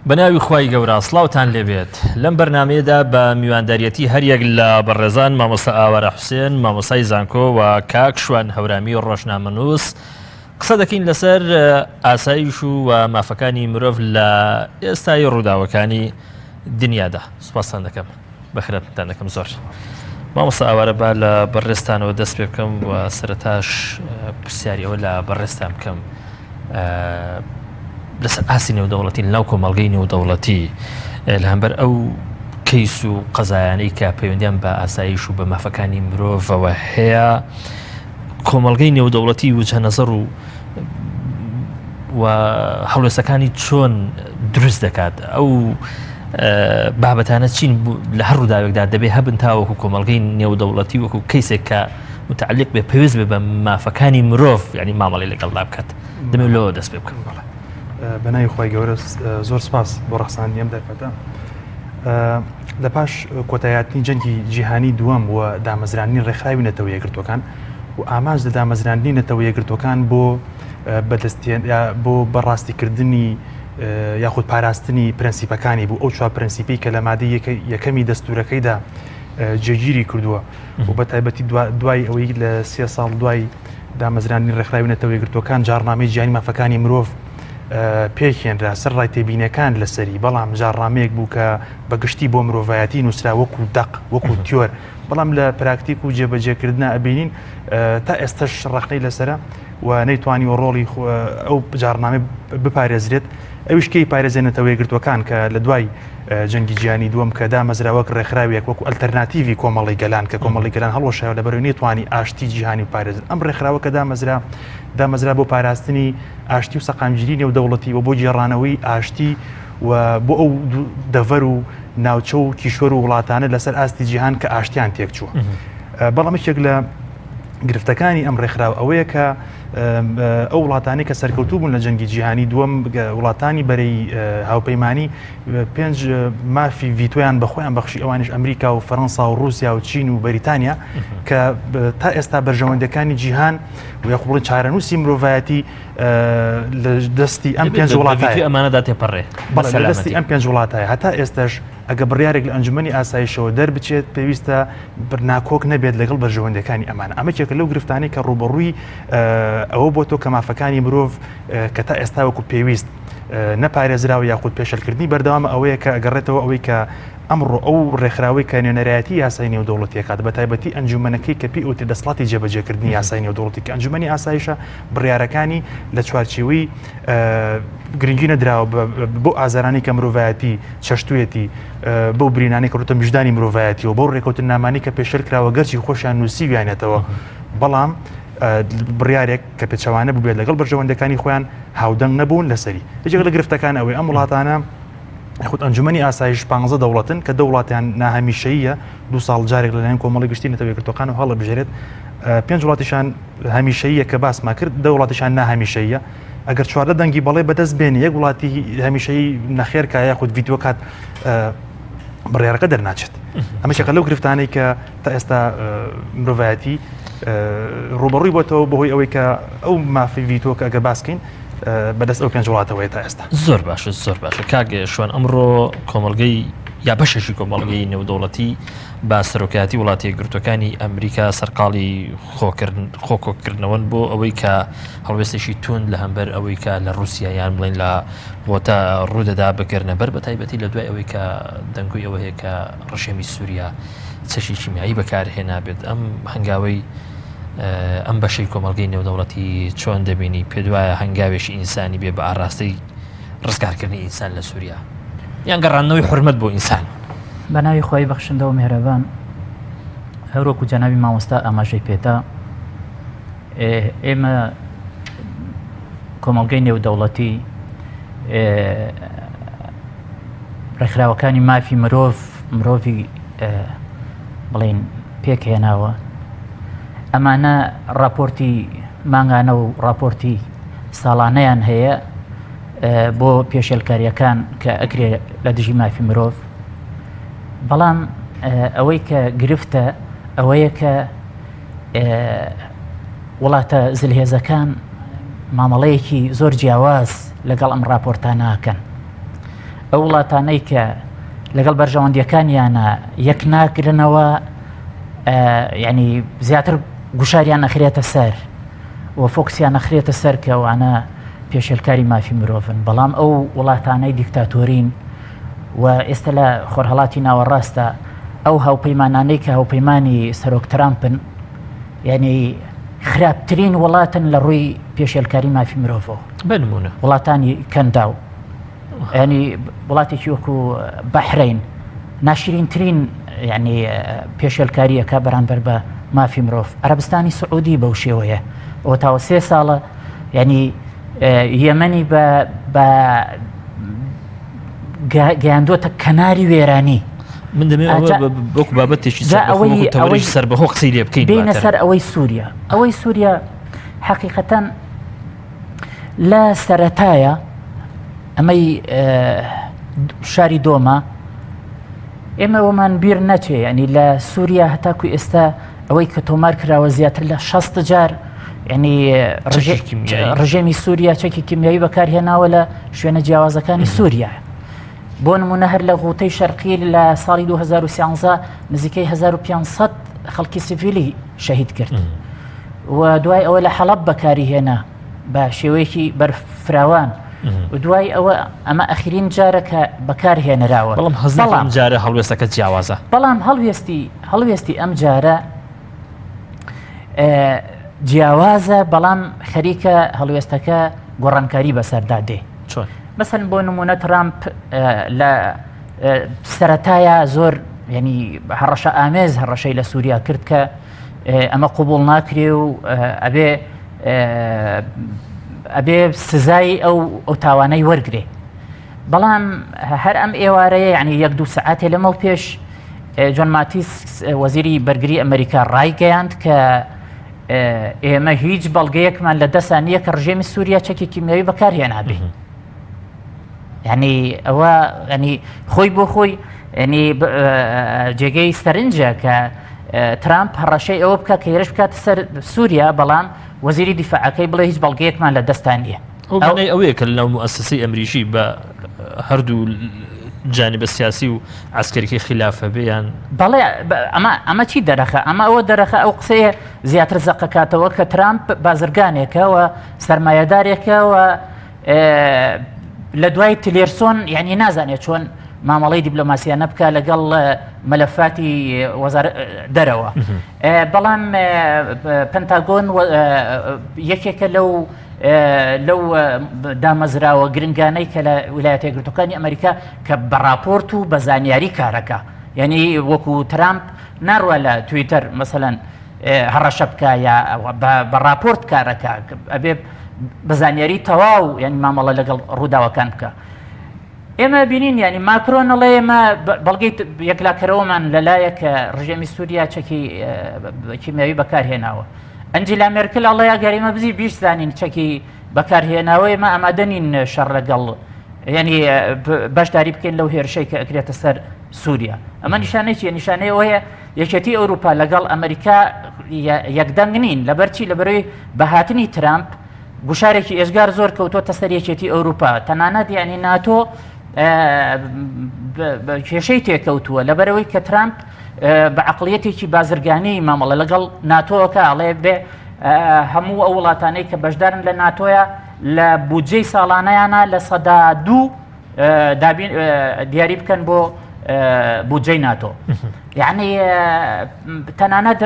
بەناوی خوای گەورە سڵاوتان لێبێت لەم بەرنامەیەدا بە میوانداریەتی هەریەک لە بەڕێزان مامۆستا ئاوارە حوسێن مامۆستای زانکۆ و کاک شوان هەورامی و ڕۆژنامەنووس قسە دەکەین لەسەر ئاسایش و مافەکانی مرۆڤ لە ئێستای ڕووداوەکانی دنیادا. سوپاسان دەکەم بەخێراتتان دەکەم زۆر. مامۆستا ئاوارە با لە بەڕێستانەوە دەست پێ بکەم و سەرەتاش پرسیاریەوە لە بەڕێستان بکەم لەسەر ئاسی نێودەوڵەتی لەناو کۆمەڵگەی نێودەوڵەتی لەهەمبەر ئەو کەیس و قەزایانەی کە پەیوەندیان بە ئاسایش و بە مافەکانی مرۆڤەوە هەیە، کۆمەڵگەی نێودەوڵەتی وجهە نەزەر و هەڵوێستەکانی چۆن دروست دەکات؟ ئەو بابەتانە چین لە هەر ڕووداوێکدا دەبێ هەبن تاوەکو کۆمەڵگەی نێودەوڵەتی وەکو کەیسێک کە متعلق بێ پێویست بێ بە مافەکانی مرۆڤ، یعنی مامەڵەی لەگەڵدا بکات. دەمێت لەوە دەست پێ بکەم. بەناوی خۆی گەورە زۆر سپاس بۆ ڕەخساندنی ئەم دەرفەتە. لە پاش کۆتاییاتنی جەنگی جیهانی دووەم و دامەزرانی ڕێکخراوی نەتەوە یەکگرتوەکان و ئاماژ لە دامەزرانی نەتەوە یەکگرتوەکان بۆ بەدەستێن بۆ بەڕاستیکردنی یاخود پاراستنی پرەنسیپەکانی بوو ئەو چوار پرەنسیپی کە لە مادەی یەکەمی دەستورەکەیدا جێگیری کردووە و بە تایبەتی دوای ئەوەی لە 30 ساڵ دوای دامەزرانی ڕێکخراوی نەتەوە یەکگرتوەکان جاڕنامەی جیهانی مافەکانی مرۆڤ پێکهێنرا سەر ڕایتێبینەکان لەسەری، بەڵام جاڕامەیەک بوو کە بەگشتی بۆ مرۆڤایەتی نووسرا وەکو دەق وەکو تیۆر، بەڵام لە پراکتیک و جێبەجێکردنا ئەبینین تا ئێستش ڕەخنەی لەسرە و نەیتوانی و ڕۆڵی ئەو جاڕنامە بپارێزرێت. ئەویش کەی پارێزێنێتەوە یەکگرتوەکان کە لە دوای جەنگی جیهانی دووەم کە دامەزراوەک ڕێکخراوێک وەکو ئەلتەرناتیڤی کۆمەڵی گەلان کە کۆمەڵی گەلان هەڵوەشایەوە لەبەرەوەی نێتوانی ئاشتی جیهانی پارێزن. ئەم ڕێکخراوە کە دامەزرا بۆ پاراستنی ئاشتی و سەقامگیری نێودەوڵەتی و بۆ گێڕانەوەی ئاشتی و بۆ ئەو دەڤەر و ناوچە و کیشوەر و وڵاتانە لەسەر ئاستی جیهان کە ئاشتیان تێکچووە. بەڵام یەکێک لە گرفتەکانی ئەم ڕێکخراو ئەوەیە کە ئەو وڵاتانی کە سەرکەوتوو بوون لە جەنگی جیهانی دووەم وڵاتانی بەرەی هاوپەیمانی 5 مافی ڤیتۆیان بەخۆیان بەخشی، ئەوانش ئەمریکا و فەڕەنسا و رووسیا و چین و بەریتانیا کە تا ئێستا بەرژەوەندەکانی جیهان و یاخوڵی چارەنووسی مرۆڤایەتی لە دەستی ئەم 5 وڵاتایە ئەمانەدا تێپەڕێ لە دەستی ئەم 5 وڵاتایە. هەتا ئێستاش ئەگە بڕیارێک لە ئەنجومەنی ئاسایشەوە دەربچێت پێویستە ناکۆک نەبێت لەگەڵ بەرژەوەندەکانی ئەمانە. ئەمە کێکە لەو گرفتانەی کە ڕوبەڕووی ئەوە بۆ تۆ کە مافەکانی مرۆڤ کە تا ئێستا وەکو پێویست نەپارێزراوە یاخود پێشەلکردنی بەردەوامە ئەوەیە کە ئەگەڕێتەوە ئەوەی کە ئەمڕۆ ئەو ڕێکخراوەی کە نوێنەرایەتی یاسای نێودەوڵەتیەکات بە تایبەتی ئەنجومەنەکەی کە پێوتێ دەسڵاتی جێبەجێکردنی یاسای نێودەوڵەتی کە ئەنجومەنی ئاسایشە بڕیارەکانی لە چوارچێوەی گرنگی نەدراوە بۆ ئازارانی کە مرۆڤایەتی چەشتوێتی بەو برینانی کەوتە میژدانی مرۆڤایەتی و بۆ ڕێکەوتن نامانی کە پێشەل کراوە گەرچی خۆشیان نووسیویانێتەوە، بەڵام بڕیارێک کە پێچەوانە ببێت لەگەڵ بەرژەوەندەکانی خۆیان هاودەنگ نەبوون لەسەری. یەکێک لە گرفتەکان ئەوەی ئەم وڵاتانە خود ئەنجومەنی ئاسایش 15 دەوڵەتن کە دەوڵاتیان ناهەمیشەیە 2 ساڵ جارێک لەلایەن کۆمەڵی گشتی نەتەوە یەکگرتوەکان و هەڵە بژێرێت. 5 وڵاتیشان هەمیشەیە کە باسما کرد، 2 وڵاتیشان ناهەمیشەیە. ئەگەر 14 دەنگی بەڵێ بەدەست بێنی یەک وڵاتی هەمیشەی نەخێرکە یاخود ڤیتۆ کات بڕیارەکە دەرناچێت. ئەمە شێکە لەو گرفتانەی کە تا ئێستا مرۆڤایەتی ڕوبەڕووی بۆتەوە بەهۆی ئەوەی کە ئەو مافی ڤیتۆ کە ئەگە باسکەین بەدەست ئەو 5 وڵاتەوەیە تا ئێستا. زۆر باشە زۆر باشە. کاگە شوان ئەمڕۆ کۆمەڵگەی یا بەشێکی کۆمەڵگەی نێودەوڵەتی با سەرۆکایەتی وڵاتی یەکگرتوەکانی ئەمریکا سەرقاڵی خۆکۆکردنەوەن بۆ ئەوەی کە هەڵوێستێکی تون لە هەمبەر ئەوەی کە لە رووسیا یان بڵێن لە بۆتە ڕوودەدا بکردنە بەر بە تایبەتی لە دوای ئەوەی کە دەنگوی ئەوە هەیە کە ڕەشێمی سووریا چەشی کیمیایی بەکارهێنا بێت. ئەم هەنگاوەی ئەم بەشەی کۆمەڵگەی نێودەوڵەتی چۆن دەبینی؟ پێ دوایە هەنگاوێکی ئینسانی بێ بە ئاڕاستەی ڕزگارکردنی ئینسان لە سووریا یان گەڕاندنەوەی حورمەت بۆ ئینسان؟ بەناوی خۆی بەخشندە و میهرەبان، هەروەکو جەنابی مامۆستا ئاماژەی پێدا، ئێمە کۆمەڵگەی نێودەوڵەتی ڕێکخراوەکانی مافی مرۆڤی بڵین پێکهێناوە. ئەمانە راپۆرتی مانگانە و راپۆرتی ساڵانەیان هەیە بۆ پێشێلکاریەکان کە ئەکرێ لە دژی مافی مرۆڤ. بەڵام ئەوەی کە گرفتە ئەوەیە کە وڵاتە زلهێزەکان مامەڵەیەکی زۆر جیاواز لەگەڵ ئەم راپۆرتانەکەن. ئەو وڵاتانەی کە لەگەڵ بەرژەوەندیەکانیانە یەک ناگرنەوە ینی زیاتر گوشاریان نەخرێتە سەر و فۆکسیان نەخرێتە سەر کەوانە پێشێلکاری مافی مرۆڤن بەڵام ئەو وڵاتانەی دیکتاتۆرین و ئێستا لە خۆرهەڵاتی ناوەڕاستە ئەو هاوپەیمانانەی کە هاوپەیمانی سەرۆک ترامپن یعنی خراپترین وڵاتن لە ڕووی پێشێلکاری مافی مرۆڤەوە بنمونە وڵاتانی کەنداو ینی وڵاتێکی وەکو بەحرین ناشرینترین یعنی پێشێلکاریەکە بەرامبەر بە مافی مرۆڤ عەرەبستانی سعودی بەو شێوەیە ئەوە تاوە 3 ساڵە ینی یەمەنی بە گەیاندۆتە کەناری وێرانی من دەمێت وەکو بابەتێکی تەوەریشی سەربەهۆ قسەی لێ بکەین بینە سەر ئەوەی سووریا ئەوەی سووریا حەقیقەتەن لە سەرەتایە ئەمەی شاری دۆمە ئێمە ئەومان بیر نەچێ ینی لە سووریا هەتاکو ئێستا ئەوەی کە تۆمار کراوە زیاتر لە 60 جار ینی ڕژێمی سووریا چەکی کیمیایی بەکارهێناوە لە شوێنە جیاوازەکانی سووریا بۆ نمونە هەر لە غوتەی شەرقی لە ساڵی 2013 نزیکەی 1500 خەڵکی سیڤیلی شەهید کرد و دوای ئەوە لە حەڵەب بەکاری هێنا بە شێوەیەکی بەرفراوان و دوای ئەوە ئەمە ئەخرین جارەکە بەکارهێنراوە بەڵام هەزم جارە هەڵوێستەکە جیاوازە بەڵام هەڵوێستی ئەم جارە جیاوازە بەڵام خەریکە هەڵوێستەکە گۆڕانکاری بەسەردا دێ چۆن مثلا بۆ نمونە ترامپ لە سەرەتایە زۆر ینی هەڕەشە ئامێز هەڕەشەی لە سووریا کرد کە ئەمە قوبوڵ ناکرێ و ئەبێ سزای ئەو تاوانەی وەرگێ بەڵام هەر ئەم ئێوارەیە ینی 1-2 سەعاتێ لەمەڵ پێش جۆن ماتیس وەزیری بەرگری ئەمریکا ڕایگەیاند کە ئێمە هیچ بەڵگەیەکمان لە دەسان نییە کە ڕژێمی سووریا چەکی کیمیایی بەکارهێنابێ ینی ئەوە ینی خۆی بۆ خۆی ینی جێگەی سەرنجە کە ترامپ هەڕەشەی ئەوە بکە کە هێرش بکاتە سەر سووریا بەڵام وەزیری دیفاعەکەی بڵێ هیچ بەڵگەیەکمان لە دەستان نیە ئەوەیە کە لەو موسسەی ئەمریکی بە هەردوو جانبە سیاسی و عسکەریەکەی خلافە بێیان بەڵێ ئەمە چی دەرەخە ئەمە ئەوە دەرەخە ئەو قسەیە زیاتر زەقەکاتەوە کە ترامپ بازرگانێکەوە سەرمایەدارێکەوە لە دوای تلێرسۆن یعنی نازانێت چۆن مامەڵەی دیبلۆماسیانە بکە لەگەڵ مەلەفاتی دەرەوە بەڵام پەنتاگۆن یەکێکە لەو دامەزراوە گرنگانەی کە لە ویلایەتە یەکگرتووەکانی ئەمریکا کە بە راپۆرت و بە زانیاری کارەکە یعنی وەکو ترامپ ناڕوە لە تویتەر مەسەلەن هەڕەشە بکە یا بە راپۆرت کارەکە ئەبێ بە زانیاری تەواو یعنی مامەڵە لەگەڵ ڕووداوەکان بکە ئێمە بینین ینی ماکرۆنەڵێ ئێمە بەڵگەی یەکلاکەرەوەمان لەلایە کە ڕژێمی سووریا چەکی کیمیایی بەکارهێناوە ئەنجیلا مێرکل ئەڵێ ئەگەر ئێمە بزی بیشتزانین چەکی بەکارهێناوە ئێمە ئامادەنین شەڕ لەگەڵ ینی بەشداری بکەین لەو هێرشەی کە ئەکرێتە سەر سووریا ئەمە نیشانەی چیە نیشانەی ئەوەیە یەکێتی ئەوروپا لەگەڵ ئەمریکا یەکدەنگ نین لەبەرچی لەبەرەوەی بەهاتنی ترامپ گوشارێکی ئێژگار زۆر کەوتۆتە سەر یەکێتی ئەوروپا تەنانەت یعنی ناتۆ کێشەی تێکەوتووە لەبەرەوەی کە ترامپ بە عەقڵیەتێکی بازرگانیی مامەڵە لەگەڵ ناتۆەکە ئەڵێ بێ هەموو ئەو وڵاتانەی کە بەشدارن لە ناتۆیە لە بودجەی ساڵانەیانە لە 102 دیاری بکەن بۆ بودجەی ناتۆ یعنی تەنانەت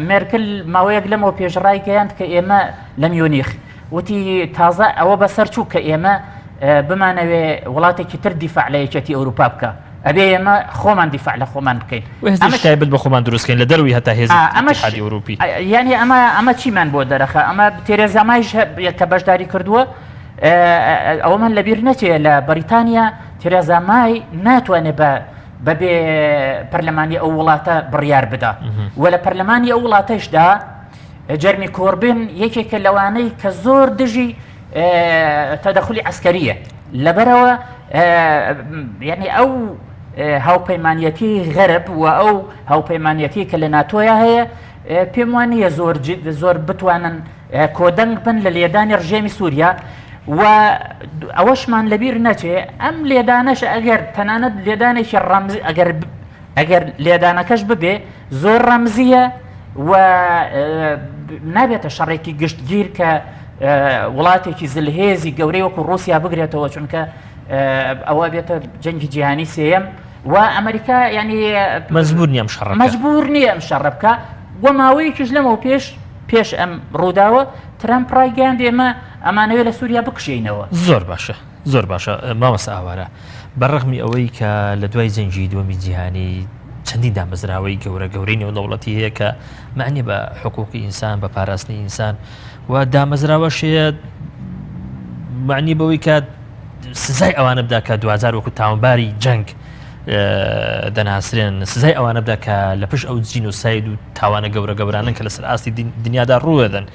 مێرکل ماوەیەک لەمەوە پێشڕای گەیاند کە ئێمە لە میۆنیخ وتی تازە ئەوە بەسەر چوو کە ئێمە بمانەوێ وڵاتێکی تر دیفاع لە یەکێتی ئەوروپا بکە ئەبێ ئێمە خۆمان دیفاع لە خۆمان بکەین ئەمەشتایبەت بە خۆمان دروستکەین لە دەروی هەتا هێزی ئیتحادی ئەوروپی یعنی ئەمە چیمان بۆ دەرەخە ئەمە تێرێزا مایش کە بەشداری کردووە ئەوە من لەبیر نەچێ لە بەریتانیا تێرێزا مای ناتوانێت بەبێ پەرلەمانی ئەو وڵاتە بڕیار بدا و لە پەرلەمانی ئەو وڵاتەشدا جەرمی کۆربن یەکێکە لەوانەی کە زۆر دژی تەدەخولی عسکەریە لەبەرەوە یعنی ئەو هاوپەیمانیەتی غەرب و ئەو هاوپەیمانیەتی کە لە ناتۆیە هەیە پێم وانە زۆر بتوانن کۆدەنگ بن لە لێدانی ڕژێمی سووریا و ئەوەشمان لەبیر نەچێ ئەم لێدانەش ئەگەر تەنانەت لێدانێکی ڕەمزی ئەگەر لێدانەکەش ببێ زۆر ڕەمزیە و نابێتە شەڕێکی گشتگیر کە وڵاتێکی زلهێزی گەورەی وەکو ڕوسیا بگرێتەوە چونکە ئەوە بێتە جەنگی جیهانی سێیەم و ئەمریکا ینی مەجبور نیە ئەم شەڕە بکە وە ماوەیەکیش لەمەوە پێش ئەم ڕووداوە ترامپ ڕایگەیاندی ئێمە ئەمانەوێت لە سووریا بکشینەوە. زۆر باشە مامەسە ئاوارە بەڕەغمی ئەوەی کە لە دوای جەنگی دووەمی جیهانی چەندین دامەزراوەی گەورەی نێودەوڵەتی هەیە کە معنی بە حقوقی ئینسان بە پاراستنی ئینسان و دامەزراوەشەیە معنی بەوەی کە سزای ئەوانە بدا کە 2000 وەکو تاوانباری جەنگ دەناسرێن سزای ئەوانە بدا کە لە پشت ئەو جینۆساید و تاوانە گەورانن کە لەسەر ئاستی دنیادا ڕوەدەن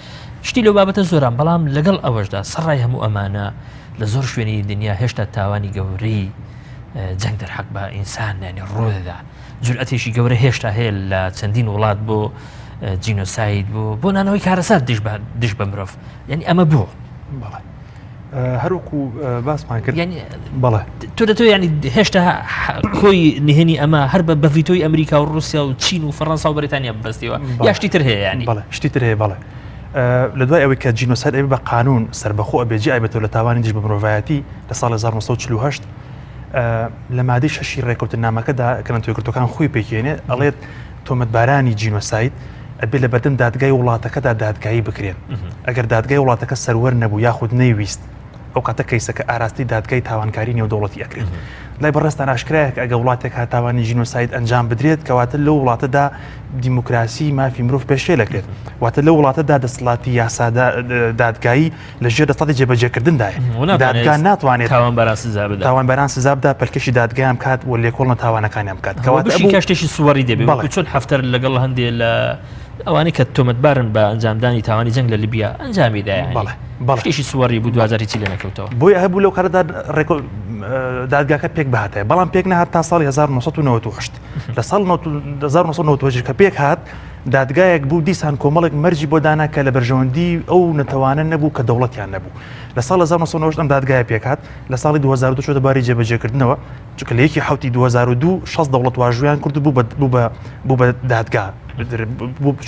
شتی لەو بابەتە زۆران بەڵام لەگەڵ ئەوەشدا سەرڕای هەموو ئەمانە لە زۆر شوێنی دنیا هێشتا تاوانی گەورەی جەنگ دەرحەق بە ئینسان یانی ڕوەدا جورئەتێکی گەورە هێشتا هەیە لە چەندین وڵات بۆ جینۆساید بۆ نانەوەی کارەسات دش بە مرۆڤ یعنی ئەمە بوو هەروکو باسمان کرد بەڵێ تۆ دەتۆ ینی هێشتا خۆی نهێنی ئەمە هەر بە ڤیتۆی ئەمریکا و رووسیا و چین و فەڕەنسا و بەریتانیا ببەستیەوە یا شتی تر هەیە ینی بەڵێ شتی تر هەیە بەڵێ لە دوای ئەوەی کە جینۆساید ئەبێ بە قانون سربەخۆ ئەبێجی ئایبێتەوە لە تاوانی دژ بە مرۆڤایەتی لە ساڵ 1948 لە مادەی 6 ڕێکەوتنامەکەدا کە نەتوێکردەکان خۆی پێکێنێ ئەڵێت تۆمەتبارانی جینۆساید ئەبێ لە بەردەم دادگای وڵاتەکەدا دادگایی بکرێن ئەگەر دادگای وڵاتەکە سەروەر نەبوو یاخود نەیویست ئەو کاتە کەیسەکە ئاراستی دادگای تاوانکاری نێودەوڵەتی ئەکرێت لای بەڕێستان ئاشکرایە کە ئەگە وڵاتێک هاتاوانی ژینۆساید ئەنجام بدرێت کەواتە لەو وڵاتەدا دیموکراسی مافی مرۆڤ پێشێلەکرێت واتە لەو وڵاتەدا دەسەڵاتی یاسادا دادگایی لەژێر دەسەڵاتی جێبەجێکردندایە دادگا ناتوانێت تاوانباران سزا بدا پەلکەشی دادگایان بکات و لێکۆڵنە تاوانەکانیان بکات کەواتە شتێکی سووەڕی دەبێت چۆن هەفتەر لەگەڵ هەندێ لە ئەوانەی کە تۆمەتبارن بە ئەنجامدانی تاوانی جەنگ لە لیبیا ئەنجامیدا شتێکی سووەڕی بوو 2000 چی لێ نەکەوتەوە بۆی هەبوو لەو کارەدا دادگاکە پێک بەهاتەیە بەڵام پێک نەهات تا ساڵی 1998 لە ساڵ 1998 کە پێک هات دادگایەک بوو دیسان کۆمەڵێک مەرجی بۆ دانا کە لە بەرژەوەندی ئەو نەتەوانە نەبوو کە دەوڵەتیان نەبوو لە ساڵ 1990 ئەم دادگایە پێک هات لە ساڵی 2002 شۆ دەباری جێبەجێکردنەوە چونکە لە یەکی حوتی 2002 6 دەوڵەت واژویان کرد بوو بە دادگا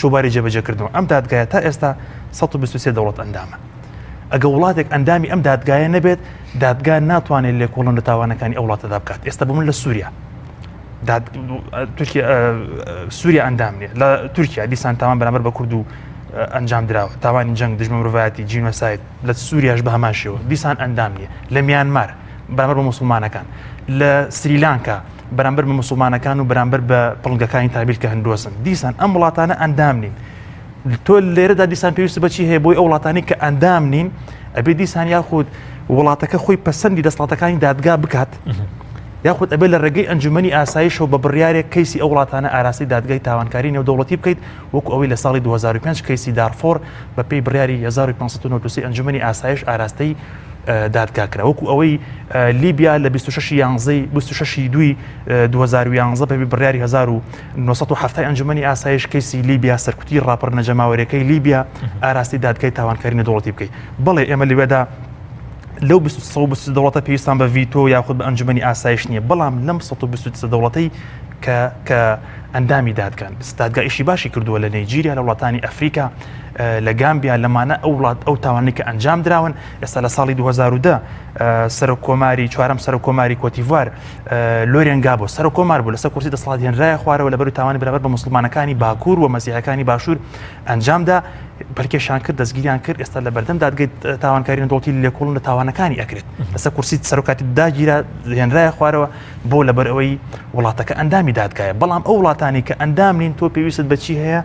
شۆباری جێبەجێکردنەوە ئەم دادگایە تا ئێستا 123 دەوڵەت ئەندامە ئەگە وڵاتێک ئەندامی ئەم دادگایە نەبێت دادگا ناتوانێت لێکۆڵن لە تاوانەکانی ئەو وڵاتەدا بکات ئێستا بوومن لە سووریا سووریا ئەندامنێ لە تورکیا دیسان تاوان بەرامبەر بە کورد و ئەنجام درراوە تاوانی جەنگ دژمە مرۆڤایەتی جینۆساید لە سووریاش بە هەمان شێوە دیسان ئەندام نیە لە میانمار بەرامبەر بە موسڵمانەکان لە سریلانکا بەرامبەر بە موسڵمانەکان و بەرامبەر بە پڵنگەکانی تابیل کە هەندۆسن دیسان ئەم وڵاتانە ئەندام نین تۆ لێرەدا دیسان پێویستە بەچی هەیە بۆی ئەو وڵاتانی کە ئەندام نین ئەبێ دیسان یاخود وڵاتەکە خۆی پەسەندی دەسەڵاتەکانی دادگا بکات یاخود ئەبێ لە ڕێگەی ئەنجومەنی ئاسایشەوە بە بڕیارێک کەیسی ئەو وڵاتانە ئاراستی دادگای تاوانکاری نێودەوڵەتی بکەیت وەکو ئەوەی لە ساڵی 2005 کەیسی دارفۆر بە پێی بڕیاری 1593 ئەنجومەنی ئاسایش ئاراستەی دادگا کرا وەکو ئەوەی لیبیا لە 26 دوی 2011 بە بڕیاری 1970 ئەنجومەنی ئاسایش کەیسی لیبیا سەرکوتی ڕاپەر نەجەماوەریەکەی لیبیا ئاراستی دادگای تاوانکاری نێودەوڵەتی بکەیت بەڵێ ئێمە لەوێدا لەو 120 دەوڵەتە پێویستان بە ڤیتۆ یاخود بە ئەنجومەنی ئاسایش نییە بەڵام لەم 120 دەوڵەتەی کە ئەندامی دادگان دادگا ئیشی باشی کردووە لە نەیجیریا لە وڵاتانی ئەفریقا لە گامبیا لەمانە ئەو تاوانی کە ئەنجام دراون ئێستا لە ساڵی 2010 سەرۆکۆماری چوارەم سەرۆکۆماری کۆتیڤوار لۆرێن گابۆ سەرۆکۆمار بوو لەسەر کورسی دەسەڵات هێنرایە خوارەوە لەبەر تاوانی بەرامبەر بە موسڵمانەکانی باکوور و مەسیحەکانی باشوور ئەنجامدا پەرکێشان کرد دەستگیریان کرد ئێستا لە بەردەم دادگای تاوانکاری نێودەوڵەتی لێکۆڵن لە تاوانەکانی ئەکرێت لەسەر کورسی سەرۆکاتی داگیرا هێنرایە خوارەوە بۆ لەبەر ئەوەی وڵاتەکە ئەندامی دادگایە بەڵام ئەو وڵاتانی کە ئەندام نین تۆ پێویست بەچی هەیە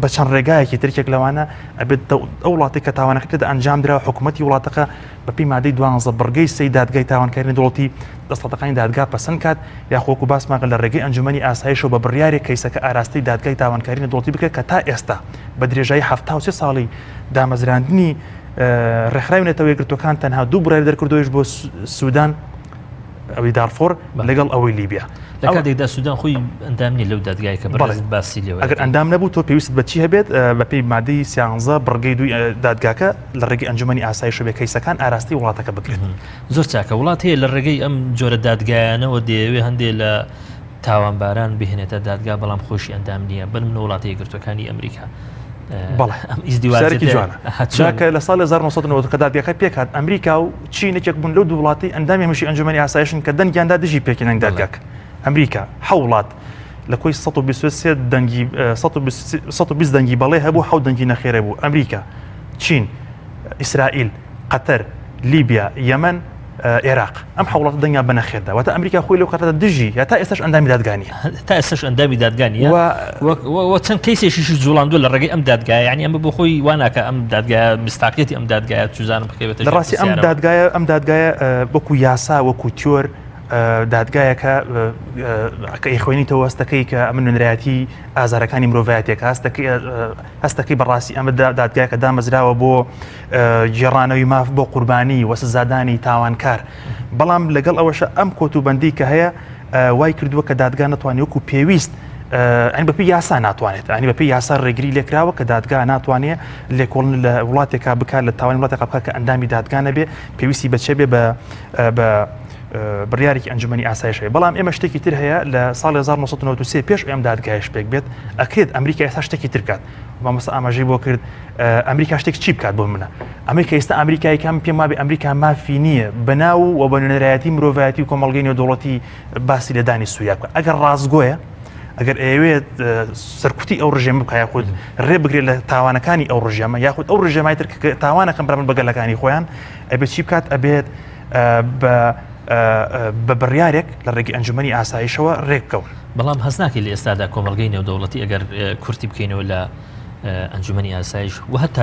بە چەند ڕێگایەکی ترکێک لەوانە ئەبێت ئەو وڵاتی کە تاوانەکەت ئەنجام درا حکوومەتی وڵاتەکە بەپی مادەی 12 بڕگەی سەی دادگای تاوانکاری نێودەوڵەتی دەسەڵاتەکانی دادگا پەسەند کات یاخۆکو باسماگە لە ڕێگەی ئەنجومەنی ئاسایشەوە بە بڕیارێک کەیسەکە ئاراستی دادگای تاوانکاری نێودەوڵەتی بکرێت کە تا ئێستا بە درێژایی 73 ساڵی دامەزراندنی ڕێکخراوی نەتەوە یەکگرتوەکان تەنها دوو بڕیار دەرکردوویش بۆ سوودان ئەوەی دارفۆر لەگەڵ ئەوەی لیبیا لە کاتێکدا سوودان خۆی ئەندامنی لەو دادگای کە بەڕێز باسی لێوە ئەگەر ئەندام نەبوو تۆ پێویست بە چی هەبێت بە پێی مادەی 13 بڕگەی دوی دادگاکە لە ڕێگەی ئەنجومەنی ئاسایش بێ کەیسەکان ئاراستی وڵاتەکە بکرێت. زۆر چاکە وڵات هەیە لە ڕێگەی ئەم جۆرە دادگایانەوە دەیەوێ هەندێک لە تاوانباران بهێنێتە دادگا بەڵام خۆشی ئەندام نییە بن وڵاتە یەکگرتوەکانی ئەمریکا. بەڵێ ئەم ئیزدیواجێکی جوانە کە لە ساڵ 1990 کە دادگاکە پێکات ئەمریکا و چینێکێک بوون لەو دوو وڵاتی ئەندامی هەمشی ئەنجومەنی ئاسایشن کە دەنگیاندا دژی پێکێنن دادگاکە. ئەمریکا حوڵات لە کۆی 123 دەنگی 120 دەنگی بەڵێ هەبوو حەوت دەنگی نەخێرە بوو. ئەمریکا، چین، ئیسرائیل، قەتەر، لیبیا، یەمەن، عێراق ئەم حوڵات دەنگیان بە نەخێردا. واتە ئەمریکا خۆی لەو کاتەدا دژی یا تا ئێستاش ئەندامی دادگانیە. تا ئێستاش ئەندامی دادگانیە و چەند کەیسێکیش جوڵاندووە لە ڕێگەی ئەم دادگایە، یعنی ئەمە بۆ خۆی واناکە ئەم دادگایە مستاقیەتی ئەم دادگایە توزانم بخێتە لە ڕاستی ئەم دادگایە وەکو یاسا وەکو تیۆر دادگایەکە کە ئیخوێنیتەوە هەستەکەی کە ئەمە نوێنەرایەتی ئازارەکانی مرۆڤایەتێک هەستەکەی بەڕاستی ئەمە دادگایەکە دامەزراوە بۆ گێڕانەوەی ماف بۆ قوربانی وە سزادانی تاوانکار. بەڵام لەگەڵ ئەوەشە ئەم کۆتوبەندی کە هەیە وای کردووە کە دادگا ناتوانێت وەکو پێویست ئەنی بەپی یاسا ناتوانێت، ئەنی بەپی یاسا ڕێگری لێکراوە کە دادگا ناتوانێت لێکۆڵن لە وڵاتێکا بکات لە تاوانی وڵاتێکا بکات کە ئەندامی دادگانە بێ پێویستی بەچێ بێ بە بڕیارێکی ئەنجومەنی ئاسایشەیە. بەڵام ئێمە شتێکی تر هەیە لە ساڵی 1993 پێش ئەم دادگایش پێک بێت ئەکرێت ئەمریکا ئێستا شتێکی تر بکات. مامۆستا ئاماژەی بۆ کرد ئەمریکا شتێک چی بکات بۆ منە. ئەمریکا ئێستا ئەمریکایەکان پێم وابێ ئەمریکا مافی نییە بەناو و بە نوێنەرایەتی مرۆڤایەتی و کۆمەڵگەی نێودەوڵەتی باسی لە دانی سووریا بکات. ئەگەر ڕاستگۆیە ئەگەر ئەوێت سەرکوتی ئەو ڕژێمە بکە یاخود ڕێ بگرێت لە تاوانەکانی ئەو ڕژێمە یاخود ئەو ڕژێمای تر کە تاوانەکەم بەرامبەر بەگەلەکانی خۆیان ئەبێت چی بکات ئەبێت بە بڕیارێک لە ڕێگەی ئەنجومەنی ئاسایشەوە ڕێککەون. بەڵام هەست ناکەی لە ئێستادا کۆمەڵگەی نێودەوڵەتی ئەگەر کورتی بکەینەوە لە ئەنجومەنی ئاسایش و هەتا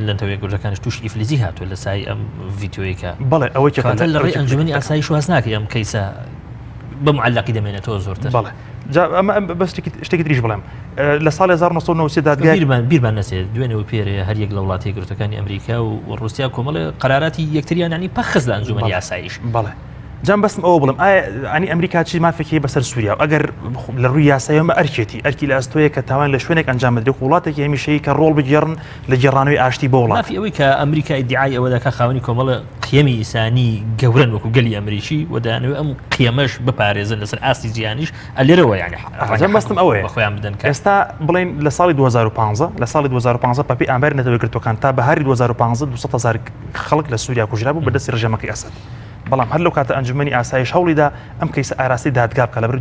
لەنەوەی گورجەکانش تووش ئیفلیزی هاتووە لە سای ئەم ڤیدیۆیەکە. بەڵێ ئەوەی لە ڕێی ئەنجومەنی ئاسایش هەست ناکەی ئەم کەیسە بمعلقی دەمێنێتەوە زۆرتر. بەڵێ ئەمە بەس شتێکی تریش بڵێم لە ساڵی 1990 دادگای بیرمان نەچێت دوێنەوە پێرە هەر یەک لە وڵاتی یەکگرتوەکانی ئەمریکا و ڕوسیا کۆمەڵە قەراراتی یەکتریان ینی پەخس لە ئەنجومەنی ئاسایش. بەڵێ جام بەستم ئەوە بڵم ئەنی ئەمریکا چی مافێکی بەسەر سووریا ئەگەر لە ڕووی یاسایەمە ئەرکی لە ئەستۆیە کە تاوان لە شوێنێک ئەنجام بدرێت وڵاتێکی هەمیشەیە کە ڕۆڵ بگێڕن لە گێڕانەوەی ئاشتی بۆ وڵات. مافی ئەوەی کە ئەمریکا ئیدعای ئەوە دەکات خاوەنی کۆمەڵە قیەمی ئینسانی گەورن وەکو گەلی ئەمریکی و دەیانەوە ئەم قیەمەش بپارێزن لەسەر ئاستی جیهانیش ئەلێرەوە یعنی جام بەستم ئەوەیە بەخۆیان بدەن کە ئێستا بڵێن لە ساڵی 2015 لە ساڵی 2015 پاپی ئامبەر نەتەوەیەکگرتوەکان تا بەهاری 2015 200,000 خەڵک لە سووریا کوژرا بوو بەدەستی ڕژێمەکەی ئەسەد. بەڵام هەر لەو کاتە ئەنجومەنی ئاسایش هەوڵیدا ئەم کەیسە ئاراستی دادگا بکە لەبەر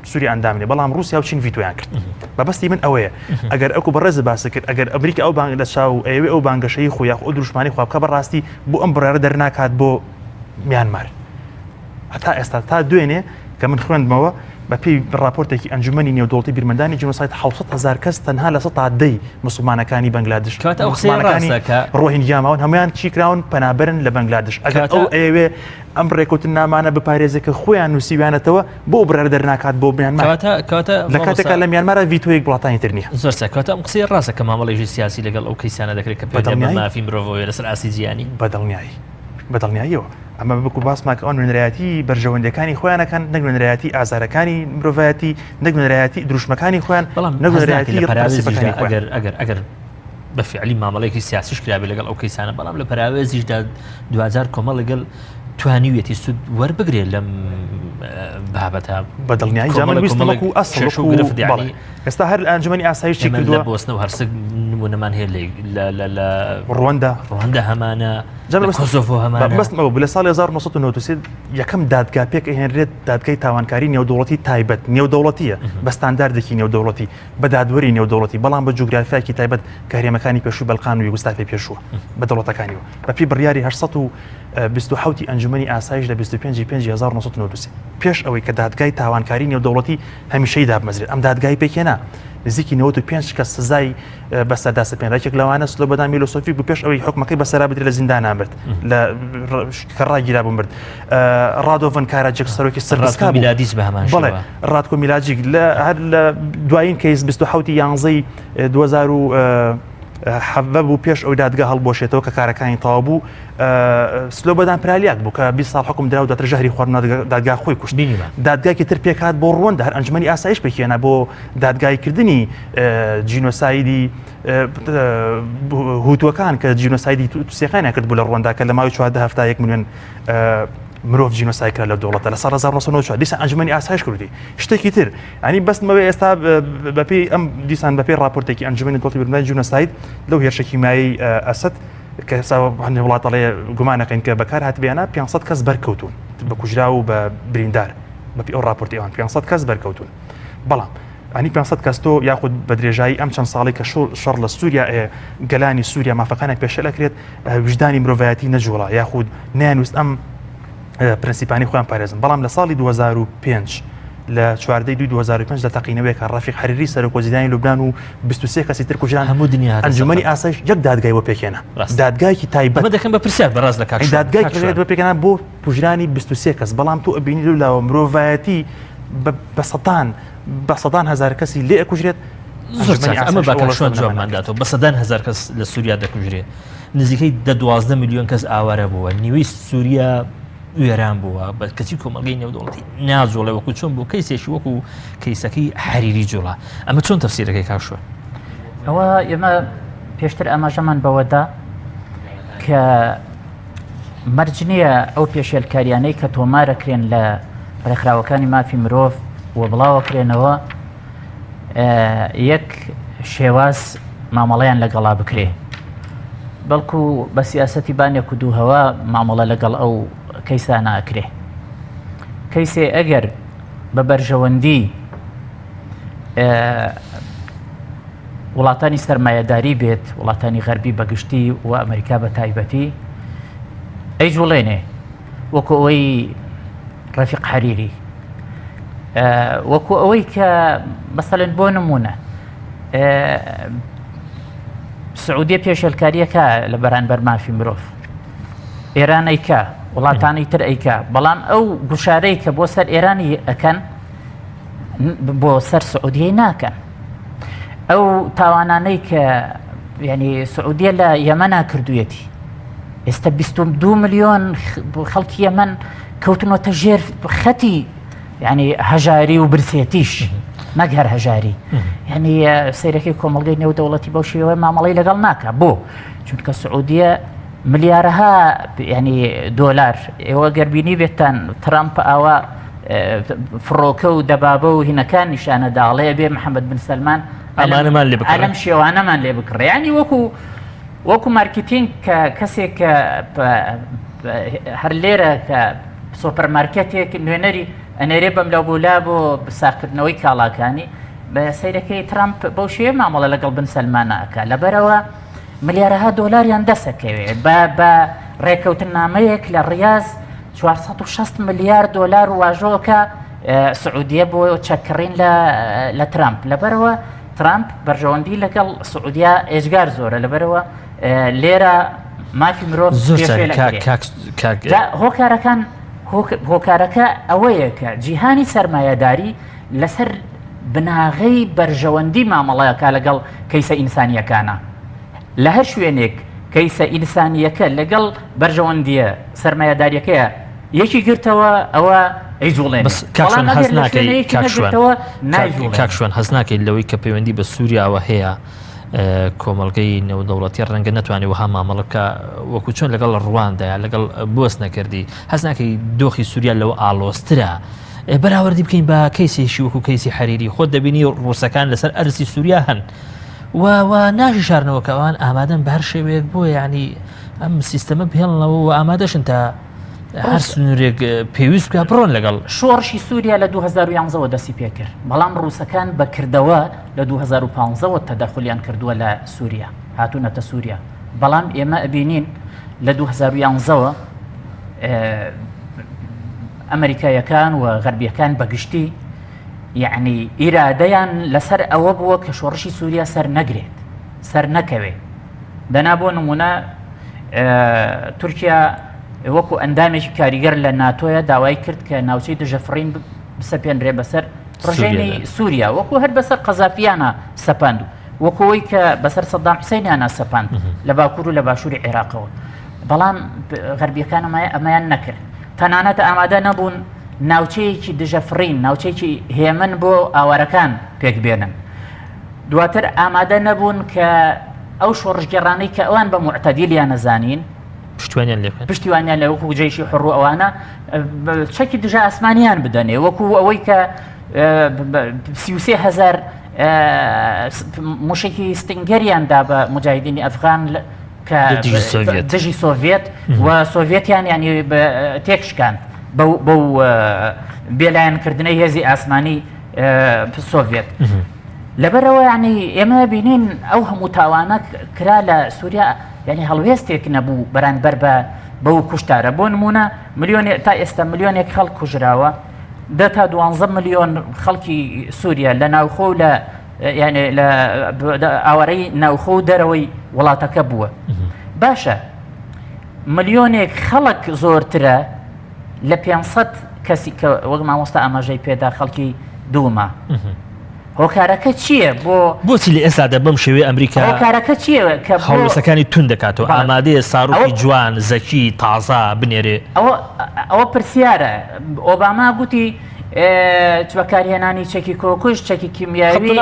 سووری ئەندامێ بەڵام رووسیا و چین ڤیتۆیان کرد. بەبەستی من ئەوەیە ئەگەر ئەوکو بەڕێز باس کرد ئەگەر ئەمریکا ئەو بانگ لە چاو ئەوێ ئەو بانگەشەی خۆی ئەو دروشمانی خوا بکە بەڕاستی بۆ ئەم بڕیارە دەرناکات بۆ میانمار. هەتا ئێستا تا دوێنێ کە من خوێندمەوە بەپی راپۆرتێکی ئەنجومەنی نێودەوڵەتی بیرمەندانی جنۆسایت 700,000 کەس تەنها لە 110 موسڵمانەکانی بەنگلادش مسلمانەکانی ڕۆهینگیا ماون هەمویان چی کراون پەنابەرن لە بەنگلادش. ئەگەر ئەو ئەوێ ئەم ڕێکوتن نامانە بپارێزێت کە خۆیان نووسیویانەتەوە بۆ بڕیار دەرناکات بۆ میانمار لە کاتێکا لە میانمارە ڤیتۆیەک وڵاتانی تر نییە. زۆر کاتە ئەم قسەی ڕاستە کە مامەڵێژی سیاسی لەگەڵ ئەو کەیسانە دەکرێت کە پێ مافی مرۆڤەوەی لەسەر ئاسی جیهانی بەدڵنیاییەوە. ئەمە بکو باسماکە ئەو نوێنەرایەتی بەرژەوەندەکانی خۆیانەکەن نەک نوێنەرایەتی ئازارەکانی مرۆڤایەتی نەک نوێنەرایەتی دروشمەکانی خۆیان ئەگەر بە فعلی مامەڵێکی سیاسیش کرابێ لەگەڵ ئەو کەیسانە بەڵام لە پەراوێزیشدا 2000 کۆمەڵ لەگەڵ توانیوێتی سود وەربگرێت لەم بابەتە بەدڵنیایی جامن ویستمەکو ئەسڵ ئێستا هەر ئەنجومەنی ئاسایشی کردووە بۆستنە و هەرسک نمونەمان هەیە لە ڕواندا هەمانە کۆسۆڤۆ هەمانە بەستمەوە لە ساڵی 1993 یەکەم دادگا پێک ئەهێنرێت دادگای تاوانکاری نێودەوڵەتی تایبەت نێودەوڵەتیە بە ستانداردێکی نێودەوڵەتی بە دادوەری نێودەوڵەتی بەڵام بە جوگرافیاکی تایبەت کە هەرێمەکانی پێشوو بەلقان و یوگۆسلاڤی پێشووە بە دەوڵەتەکانیەوە بەپی بڕیاری 827 ئەنجومەنی ئاسایش لە 25/1993 پێش ئەوەی کە دادگای تاوانکاری نێودەوڵەتی هەمیشەی دابمەزرێت ئەم دادگای پێکێنا نزیکی 95 کەس سزای بەسەردا سپێنراکێک لەوانە سلۆ بەدام میلۆسۆفیک بوو پێش ئەوەی حکومەکەی بەسەرا بدرێت لە زیندانان برد لە کەڕاگیرا بوو مرد. ڕادۆڤن کاراجێک سەرۆکی سەربەسکا میلادیس بە هەمان بڵێ ڕادکۆ میلاجیک هەر لە دوایین کەیس 27 یانزەی حەڤە بوو پێش ئەو دادگا هەڵبۆشێتەوە کە کارەکانی تەواو بوو سلۆ بەدان پرالیاک بوو کە 20 ساڵ حکم درا و دەتر ژەهری خواردن دادگا خۆی کوشت دادگایکی تر پێکات بۆ ڕوەندە هەر ئەنجومەنی ئاسایش پێکێنا بۆ دادگایکردنی جینۆسایدی هوتوەکان کە جینۆسایدی تووسیەکانیان کرد بوو لە ڕوەندا کە لە ماوەی 14 هەفتا 1 ملیۆن مرۆڤ جینۆسای کرا لە دەوڵەتە لە ساڵ 1994 دیسان ئەنجومەنی ئاسایش کردی شتێکی تر ئەنی بەستمەوەی ئێستا بەپێی ئەم دیسان بەپێی راپۆرتێکی ئەنجومەنی دڵی بردننای جینۆساید لەو هێرشە کیمایی ئەسد کە هەندێک وڵاتەڵێ گومانەکەین کە بەکار هاتبیانە 500 کەس بەرکەوتون بە کوژرا و بە بریندار بەپی ئەو راپۆرتی ئەوان 500 کەس بەرکەوتون بەڵام ئەنی 500 کەس تۆ یاخود بە درێژایی ئەم چەند ساڵی کە شەڕ لە سووریا گەلانی سووریا مافەکانێک پێشەلەکرێت وجدانی مرۆڤایەتی نەجوڵا یاخود نیانویست ئەم پرەنسیپانی خۆیان پارێزن بەڵام لە ساڵی 2005 لە 14 2005 لە تەقینەوەیەکە ڕەفیق حەریری سەرۆکۆزیدانی لوبنان و 23 کەسی تر کوژران هەموو دنیا ئەنجومەنی ئاسایش یەک دادگای بۆ پێکێنا دادگایکی تایبەت ئەمە دەکەن بە پرسیار بەڕاست لە کاک دادگای بۆ پێکێنا بۆ کوژرانی 23 کەس بەڵام تۆ ئەبینی لەوە مرۆڤایەتی بە سەدان هەزار کەسی لێ ئەکوژرێت ئەمە باکەشوان جوابمانداتەوە بە سەدان هەزار کەس لە سووریا دەکوژرێت نزیکەی 12 میلیۆن کەس ئاوارە بووە نیوەی سووریا وێران بووە بە کەسی کۆمەڵگەی نێودوڵەتی ناجۆڵێ وەکو چۆن بوو کەیسێکی وەکو کەیسەکەی حەریری جوڵا ئەمە چۆن تەفسیرەکەی کاکشوە ئەوە ئێمە پێشتر ئاماژەمان بەوەدا کە مەرج نییە ئەو پێشێلکاریانەی کە تۆمارەکرێن لە ڕێکخراوەکانی مافی مرۆڤ و بڵاوەکرێنەوە یەک شێواز مامەڵەیان لەگەڵا بکرێ بەڵکو بە سیاسەتی بانێک و دووهەوە مامەڵە لەگەڵ ئەو کەیسانە ئەکرێ کەیسێ ئەگەر بە بەرژەوەندی وڵاتانی سەرمایەداری بێت وڵاتانی غەربی بەگشتی و ئەمریکا بە تایبەتی ئەی جوڵێنێ وەکو ئەوەی ڕەفیق حەریری وەکو ئەوەی کە مەسەڵەن بۆ نمونە سعودیە پێشێلکاریەکە لە بەرانبەر مافی مرۆڤ ئێران ئەیکا وڵاتانی تر ئەیکا بەڵام ئەو گوشارەی کە بۆ سەر ئێرانی ئەکەن بۆ سەر سعودیەی ناکەن ئەو تاوانانەی کە ینی سعودیە لە یەمەنا کردوویەتی ئێستا 22 ملیۆن خەڵکی یەمەن کەوتنەوەتە ژێر خەتی ینی هەژاری و برسێتیش نەک هەر هەژاری ینی سەیرەکەی کۆمەڵگەی نێودەوڵەتی بەو شێوەیە مامەڵەی لەگەڵ ناکە بۆ چونکە سعودیە ملیارەها ینی دۆلار ئێوە گەربینی بێتان ترامپ ئاوا فڕۆکە و دەبابە و هینەکان نیشانە داڵەیە بێ محەممەد بن سەلمان ئەلەم شێوانەمان لێ بکڕێ ینی وەکو مارکتینگ کە کەسێک کە هەر لێرە کە سۆپەرمارکێتێک نوێنەری ئەنێرێ بەم لەو بوولا بۆ بساکردنەوەی کاڵاکانی بە سەیرەکەی ترامپ بەو شێوە مامەڵە لەگەڵ بن سەلمانەکە لەبەرەوە ملیارەها دۆلاریان دەسەکەوێت بە ڕێکەوتن نامەیەک لە ڕیاض 460 ملیار دۆلار واژۆکە سعودیە بۆ چەکڕین لە ترامپ لەبەرەوە ترامپ بەرژەوەندی لەگەڵ سعودیا ئێجگار زۆرە لەبەرەوە لێرە مافی مرۆڤ هۆکارەکان هۆکارەکە ئەوەیە کە جیهانی سەرمایەداری لەسەر بناغەی بەرژەوەندی مامەڵەیەکە لەگەڵ کەیسە ئینسانیەکانە لە هەر شوێنێک کەیسە ئینسانیەکە لەگەڵ بەرژەوەندیە سەرمایەداریەکەیە یەکی گرتەوە ئەوە ئەیجوڵێن کاکشوان هەز ناکەیت لەوەی کە پەیوەندی بە سووریاوە هەیە کۆمەڵگەی نێودەوڵەتی ڕەنگە نەتوانێت وها مامەڵەکە وەکو چۆن لەگەڵ ڕواندایە لەگەڵ بۆس نەکردی هەز ناکەی دۆخی سووریا لەوە ئاڵۆسترە بەراوردی بکەین بە کەیسێکی وەکو کەیسی حەریری خۆت دەبینی ڕووسەکان لەسەر ئەرسی سووریا هەن و ناژی شارنەوەکە ئەوان ئامادەن بە هەر شێوەیەک بۆ ینی ئەم سیستەمە بهێڵنەوە و ئامادەشن تا هەر سنوورێک پێویست بکە بڕۆن لەگەڵ شۆڕشی سووریا لە 2011ەوە دەستی پێکرد بەڵام ڕووسەکان بەکردەوە لە 2015ەوە تەدەخلیان کردووە لە سووریا هاتوونەتە سووریا بەڵام ئێمە ئەبینین لە 2011ەوە ئەمریکایەکان و غەربیەکان بەگشتی یعنی ئیرادەیان لەسەر ئەوە بووە کە شۆڕشی سووریا سەر نەگرێت سەر نەکەوێت دەنا بۆ نمونە تورکیا وەکو ئەندامێکی کاریگەر لە ناتۆیە داوای کرد کە ناوچەی دژەفڕین بسەپێنرێ بەسەر ڕژێنی سووریا وەکو هەر بەسەر قەزافیانە سەپاند وەکەوەی کە بەسەر سەدام حوسێنیان ناسەپاند لە باکوور و لە باشووری عێراقەوە بەڵام غەربیەکان ئەمەیان نەکرد تەنانەت ئامادە نەبوون ناوچەیەکی دژەفڕین ناوچەیەکی هێمن بۆ ئاوارەکان پێک بێنن دواتر ئامادە نەبوون کە ئەو شۆڕژگەڕانەی کە ئەوان بە معتەدیلیان نەزانین پشتیوانیان لە وەکو جێیشی حڕوو ئەوانە چەکی دژە ئاسمانیان بدەنێ وەکو ئەوەی کە 33,000 موشکی ستنگەریاندا بە مجاهدینی ئەفغان کە دژی سۆڤێت و سۆڤێتیان ینی تێکشکان بەو بێلایەنکردنەی هێزی ئاسمانی سۆڤێت لەبەرەوە ینی ئێمە بینین ئەو هەموو تاوانە کرا لە سووریا ینی هەڵوێستێک نەبوو بەرامبەر بەو کوشتارە بۆ نمونە تا ئێستا ملیۆنێک خەڵک کوژراوە 10 تا 12 ملیۆن خەڵکی سووریا لە ناوخۆ لە یعنی لە ئاوارەی ناوخۆ و دەرەوەی وڵاتەکە بووە باشە ملیۆنێک خەڵک زۆرترە لە 500 کەسی کە وەک مامۆستا ئاماژەی پێدا خەڵکی دوومە هۆکارەکە چییە بۆچی لە ئێستادا بەم شێوەیە ئەمریکا هۆکارەکە چییە کە هەڵوێستەکانی تون دەکاتەوە ئامادەیە ساڕۆکی جوان زەکی تازا بنێرێ ئەوە پرسیارە ئۆباما گوتی بەکارهێنانی چەکی کۆکوش چەکی کیمیاوی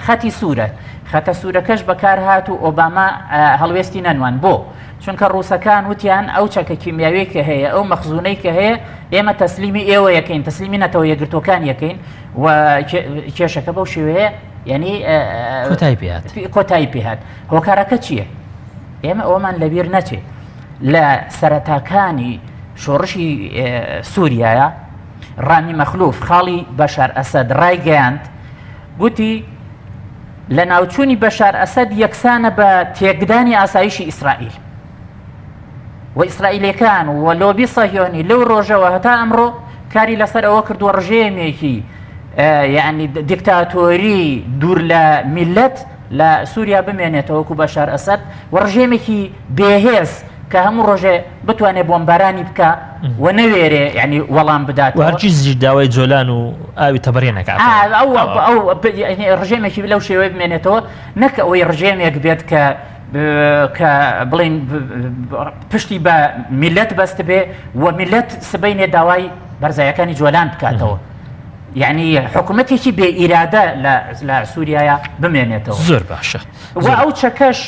خەتی سوورە خەتە سوورەکەش بەکار هات و ئۆباما هەڵوێستی نەنوان بۆ چونکە ڕووسەکان وتیان ئەو چەکە کیمیاوی کە هەیە ئەو مەخزوونەی کە هەیە ئێمە تەسلیمی ئێوە یەکەین تەسلیمی نەتەوە یەکگرتوەکان یەکەین و کێشەکە بەو شێوەیە یعنی کۆتایی پێهات هۆکارەکە چییە؟ ئێمە ئەومان لەبیر نەچێت لە سەرەتاکانی شۆڕشی سووریایە ڕامی مەخلوف خاڵی بەشار ئەسەد ڕایگەیاند گوتی لە ناوچوونی بەشار ئەسەد یەکسانە بە تێکدانی ئاسایشی ئیسرائیل و ئیسرائیلەکان و لۆبی سەهیۆنی لەو ڕۆژەوە هەتا ئەمڕۆ کاری لەسەر ئەوە کردووە ڕژێمێکی یعنی دیکتاتۆری دوور لە میلەت لە سووریا بمێنێتەوە وەکو بەشار ئەسەد و ڕژێمێکی بێهێز کە هەموو ڕۆژێ بتوانێت بۆمبارانی بکە و نەوێرێ ینی وەڵام بدات و هەرگیز داوای جۆلان و ئاوی تەبەڕێ نەکات ئەو ڕژێمێکی لەو شێوەیە بمێنێتەوە نەکە ئەوەی ڕژێمێک بێت کە بڵین پشتی بە میلەت بەست بێ و میلەت سبەینێ داوای بەرزایەکانی جۆلان بکاتەوە یعنی حکوومەتێکی بێ ئیرادە لە سووریایە بمێنێتەوە زۆر باشە و ئەو چەکەش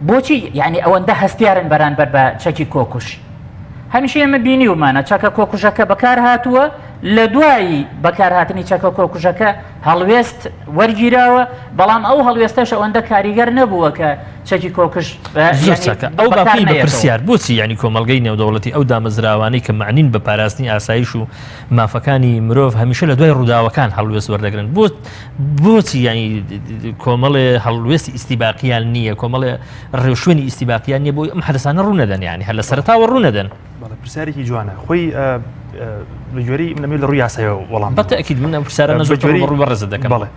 بۆچی یعنی ئەوەندە هەستیارن بەرامبەر بە چەکی کۆکوش هەمیشە ئێمە بینی ومانە چەکە کۆکوژەکە بەکار هاتووە لە دوایی بەکارهاتنی چەکە کۆکوژەکە هەڵوێست وەرگیراوە بەڵام ئەو هەڵوێستەش ئەوەندە کاریگەر نەبووە کە چەکی کۆکش ئەو باپی بە پرسیار بۆچی ینی کۆمەڵگەی نێودەوڵەتی ئەو دامەزراوانەی کە معنین بە پاراستنی ئاسایش و مافەکانی مرۆڤ هەمیشە لە دوای ڕووداوەکان هەڵوێست وەردەگرن بۆچی ینی کۆمەڵێ هەڵوێستی ئیستیباقییان نییە کۆمەڵێ ڕێوشوێنی ئیستیباقییان نییە بۆی ئەم حەدەسانە ڕوونەدەن ینی هەر لە سەرتاوە ڕوونەدەن پرسیارێکی جوانە خۆی لە جوێری منەمێ لە ڕووی یاسایەوە وەڵام بەتەکید منە پرسیارە نەزۆر بەڕێزە دەکەم بەڵێ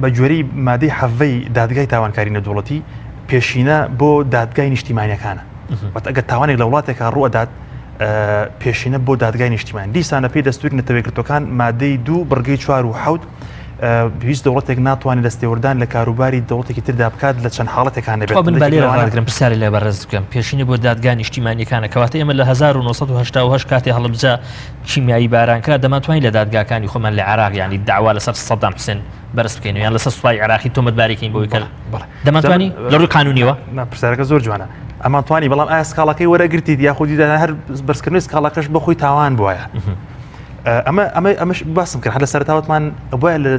بە جوێری مادەی حەڤەی دادگای تاوانکاری نەدووڵەتی پێشینە بۆ دادگای نیشتیمانیەکانە ئەگەر تاوانێک لە وڵاتێکا ڕوەدات پێشینە بۆ دادگای نیشتیمان دیسانە پێی دەستوری نەتەوەیەکگرتوەکان مادەی 2 بڕگەی 4 و 7 هیچ دەوڵەتێک ناتوانێت دەستێوەردان لە کاروباری دەوڵەتێکی تردا بکات لە چەند حاڵەتێکان بێتگرم پرسیاری لێ بەڕێز بکەم پێشینە بۆ دادگای نیشتیمانیەکانە کەواتە ئێمە لە 1970 کاتێ هەڵبجا کیمیایی بارانکرا دەماتوانین لە دادگاکانی خۆمان لە عێراق ینی داوا لەسەر سەدام حوسێن بەرز بکەین یان لەسەر سوپای عێراقی تۆمەتبارێکین بۆی کە دەماتوانی لە ڕووی قانونیەوە پرسیارەکە زۆر جوانە ئەماتوانی بەڵام ئایا سکاڵەکەی وەرەگرتیت یاخودیدا هەر بەرزکردنی سکاڵەکەش بەخۆی تاوان بووایە ئەمەش باسم کرد هەر لە سەرتاوتمان بۆیە لە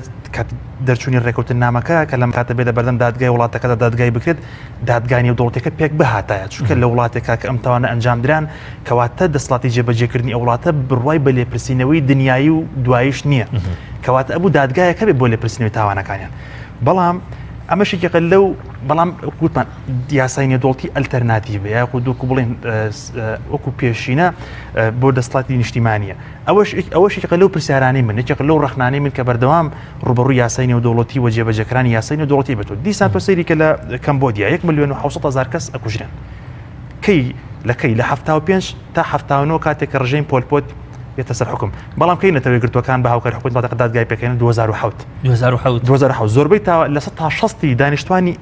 دەرچوونی ڕێکوتن نامەکە کە لەم کاتە بێ لە بەردەم دادگای وڵاتەکەدا دادگای بکرێت دادگای نێودەوڵەتەکە پێک بهاتایە چونکە لە وڵاتێکا کە ئەم تاوانە ئەنجام دران کەواتە دەسڵاتی جێبەجێکردنی ئەو وڵاتە بڕوای بە لێپرسینەوەی دنیایی و دواییش نییە کەواتە ئەبوو دادگایەکە بێت بۆ لێپرسینەوەی تاوانەکانیان بەڵام ئەمەشێکە لەو بەڵام گوتمان یاسای نێودەوڵەتی ئەلتەرناتیڤە یاخود دووکو بڵێن وەکو پێشینە بۆ دەسڵاتی نیشتیمانیە ئەوەشێکە لەو پرسیارانەی من یەکێک لەو ڕەخنانەی من کە بەردەوام ڕوبەڕووی یاسای نێودەوڵەتی و جێبەجێکرانی یاسای نێودەوڵەتی بێتەوە دیسان تۆ سەیری کە لە کەمبۆدیا 1,700,000 کەس ئەکوژرێن کەی لە 75 تا 79 کاتێک کە ڕژەی پۆلپۆت بێتە سەر حکم بەڵام کەی نەتەوەی گرتوەکان بە هاوکاری حکومەت واتە دادگای پێکەنە 2007 زۆربەی لە 160 دانیشتوانی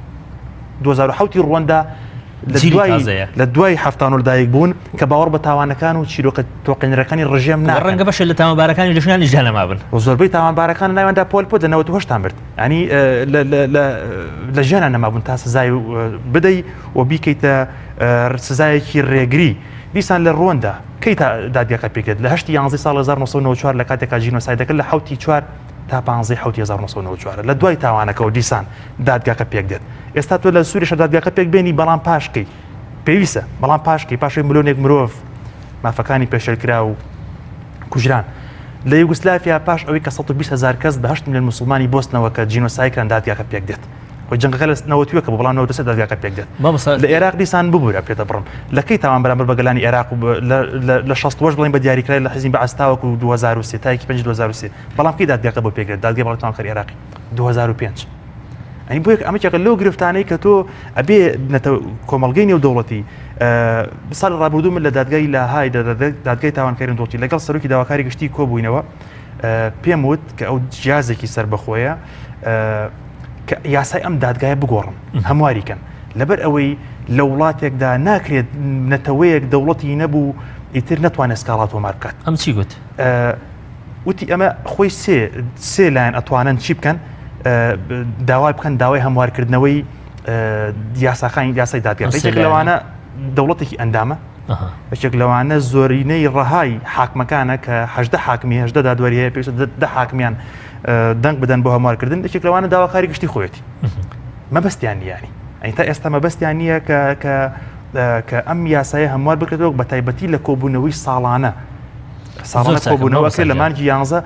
2007 ڕواندا لە دوای هەفتان و لەدایک بوون کە باوەڕ بە تاوانەکان و چیرۆکە تۆقینەکانی ڕژێم ناکەن ڕەنگە بەشە لە تاوانبارەکانی لەژنانی ژانەما بن و زۆربەی تاوانبارەکان ناوێندا پۆلپۆ لە 98 برد ینی لە ژیانان نەمابوون تا سزای بدەی و بیکەیتە سزایەکی ڕێگری دیسان لە ڕواندا کەی دادگاکە پێکرد لە 8 11 ساڵ 1994 لە کاتێکا ژینۆسایدەکە لە 7 4 تا 15 1994 لە دوای تاوانەکە و دیسان دادگاکە پێک دێت ئێستا تۆ لە سووریشە دادگاکە پێک بێنی بەڵام پاشکەی پێویستە بەڵام پاشەی ملیۆنێک مرۆڤ مافەکانی پێشێلکرا و کوژران لە یوگسلافیا پاش ئەوەی کە 120,000 کەس بە 8 میلیۆن مسلمانی بۆستنەوە کە جینۆسایدکران دادگاکە پێک دێت و جەنگەکە لە 90 کە بەڵام 93 دادگاکە پێک دێت لە عێراق دیسان ببوورە پێتە بڕم لە کەی تاوان بەرامبەر بە گەلانی عێراق لە 60 بڵین بە دیاریکرای لە حزب بەعستاوەک و 2003 تایکی 5 2003 بەڵام کەی دادگاکە بۆ پێکرێت دادگای بەڵاتوانکاری عێراقی 2005 ئەنی بۆ ئەمەکە لەو گرفتانەی کە تۆ ئەبێ کۆمەڵگەی نێودەوڵەتی ساڵ ڕابردوو من لە دادگای لە های دادگای تاوانکاری دۆڵەتی لەگەڵ سەرۆکی داواکاری گشتی کۆبووینەوە پێم وت کە ئەو جیازێکی سربەخۆیە کە یاسای ئەم دادگایە بگۆڕن هەمواریکەن لەبەر ئەوەی لە وڵاتێکدا ناکرێت نەتەوەیەک دەوڵەتی نەبوو ئیتر نەتوانێت سکاڵات وەمار بکات ئەم چی گوت وتی ئەمە خۆی سێ لایەن ئەتوانن چی بکەن داوای بکەن داوای هەموارکردنەوەی یاسای دادگا یەکێک لەوانە دەوڵەتێکی ئەندامە یەکێک لەوانە زۆرینەی ڕەهای حاکمەکانە کە 18 حاکمی 18 دادوەری هەیە پێویستە 10 حاکمیان دەنگ بدەن بۆ هەموارکردن یەکێک لەوانە داواکاری گشتی خۆیەتی مەبەستیان نییانی ئەی تا ئێستا مەبەستیان نییە کە ئەم یاسایە هەموار بکرێتەوە بە تایبەتی لە کۆبوونەوەی ساڵانە کۆبوونەوەکە لە مانگی 11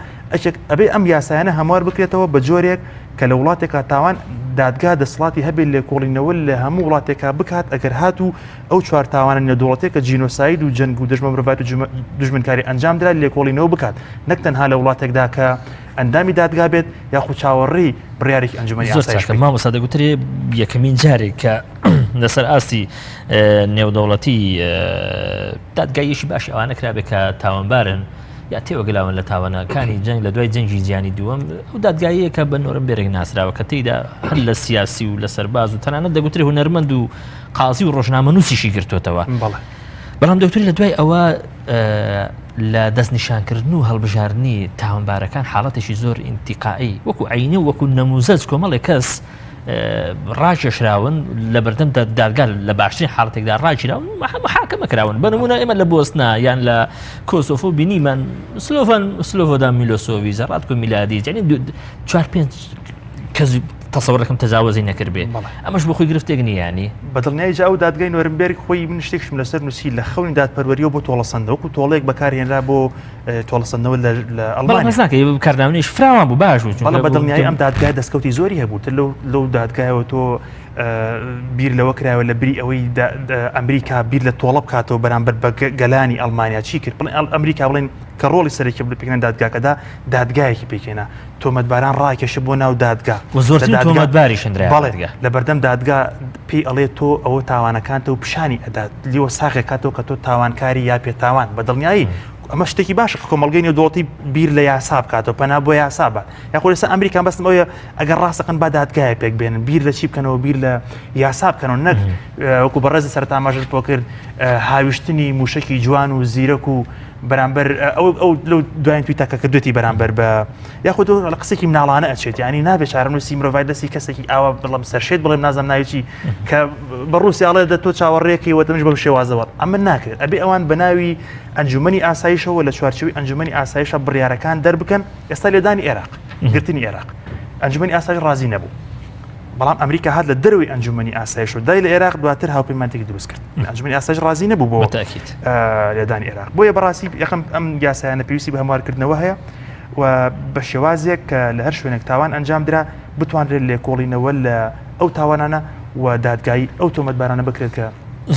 ئەبێ ئەم یاسایانە هەموار بکرێتەوە بە جۆرێک کە لە وڵاتێکا تاوان دادگا دەسڵاتی هەبێت لێ کۆڵینەوە لە هەموو وڵاتێکا بکات ئەگەر هاتوو ئەو چوار تاوانە نێودوڵەتێکە جینۆساید و جەنگ و دژمە مرۆڤایەت و دژمنکاری ئەنجام درا لێ کۆڵینەوە بکات نەک تەنها لە وڵاتێکدا کە ئەندامی دادگا بێت یاخود چاوەڕێی بڕیارێکی ئەنجومەنی یاساییەکە مامۆستا دەگوترێ یەکەمین جارێک کە لەسەر ئاستی نێودەوڵەتی دادگایەکی باشی ئەوانە کرابێت کە تاوانبارن یا تێوەگەلاون لە تاوانەکانی جەنگ لە دوای جەنگی جیانی دووەم ئەو دادگایەیە کە بە نۆرنبێرگ ناسراوە کە تێیدا هەر لە سیاسی و لە سەرباز و تەنانەت دەگوترێ هونەرمەند و قازی و ڕۆژنامەنووسیشی گرتوتەوە بەڵام دەوتری لە دوای ئەوە لە دەستنیشانکردن و هەڵبژاردننی تاوانبارەکان حاڵەتێکی زۆر ئینتیقائی وەکو عینە وەکو نەموزەج کۆمەڵێک کەس ڕاکێشراون لە بەردەم دادگا لە باشترین حاڵەتێکدا ڕاگیراون محاکەمە کراون بە نمونە ئێمە لە بۆسنا یان لە کۆسۆفۆ بینیمان سلۆڤۆدا میلۆسۆڤی زەڕات و میلادی یعنی 4-5 کەس تەسەوڕ دەکەم تەجاوزی نەکرد بێ ئەمەش بۆ خۆی گرفتێک نییانی بەدڵنیای جا و دادگای نۆرنبێرگ خۆی من شتێکشم لەسەر نووسی لە خەونی دادپەروەریەوە بۆ تۆڵەسەندە وەکو تۆڵێک بەکارهێنرا بۆ تۆڵەسەندنەوە لە ئەڵمانیا کارداونیش فراوان بوو باش بەڵام بەدڵنیای ئەم دادگای دەستکەوتی زۆری هەبوو لەو دادگایەوە تۆ بیر لەوە کرایەوە لە بری ئەوەی ئەمریکا بیر لە تۆڵە بکاتەوە بەرامبەر بە گەلانی ئەڵمانیا چی کرد ئەمریکا بڵێن کە ڕۆڵی سەرێکی بڵێ پێکەنە دادگاکەدا دادگایەکی پێکێنە تۆمەتباران ڕاکێشە بۆ ناو دادگا زۆرترین تۆمەتباری شندرا لە بەردەم دادگا پێی ئەڵێ تۆ ئەوە تاوانەکانتە و پیشانی ئەدات لیوە ساغێکاتەوە کە تۆ تاوانکاری یا پێتاوان بەدڵنیایی ئەمە شتێکی باشە کۆمەڵگەی نێودوڵەتی بیر لە یاسا بکاتەوە پەنا بۆ یاسا بات یاخۆ لەسەر ئەمریکا بەستم ئەوە ئەگەر ڕاستەقەن با دادگایە پێک بێنن بیر لە چی بکەنەوە بیر لە یاسا بکەنەوە نەک وەکو بەڕێزی سەرەتا ئاماژەت بۆ کرد هاویشتنی موشکی جوان و زیرەک و بەرامبەر ئەو لەو دوایین توی تاکە کردوێتی بەرامبەر بە یاخود لە قسێکی مناڵانە ئەچێت ینی نابێت چارەنووسی مرۆڤای دەستی کەسێکی ئاوا بڵم سەرشێت بڵێم نازم ناویی کە بە ڕووسیاڵێ دە تۆ چاوەڕێکی وەتەمش بە شێوازەوە ئەمە ناکرێت ئەبێ ئەوان بە ناوی ئەنجومەنی ئاسایشەوە لە چوارچوی ئەنجومەنی ئاسایشە بڕیارەکان دەربکەن ئێستا لێدانی عێراق گرتنی عێراق ئەنجومەنی ئاسایش ڕازی نەبوو بەڵام ئەمریکا هات لە دەروی ئەنجومەنی ئاسایش و دای لە عێراق دواتر هاوپەیمانێکی دروست کرد ئەنجومەنی ئاسایش ڕازی نەبوو بۆ لێدانی عێراق بۆیە بەڕاستی یەکەم ئەم یاسایانە پێویستی بە هەموارکردنەوە هەیە و بە شێوازێک کە لە هەر شوێنێک تاوان ئەنجام درا بتوانرێت لێکۆڵینەوە لە ئەو تاوانانە و دادگایی ئەو تۆمەتبارانە بکرێت کە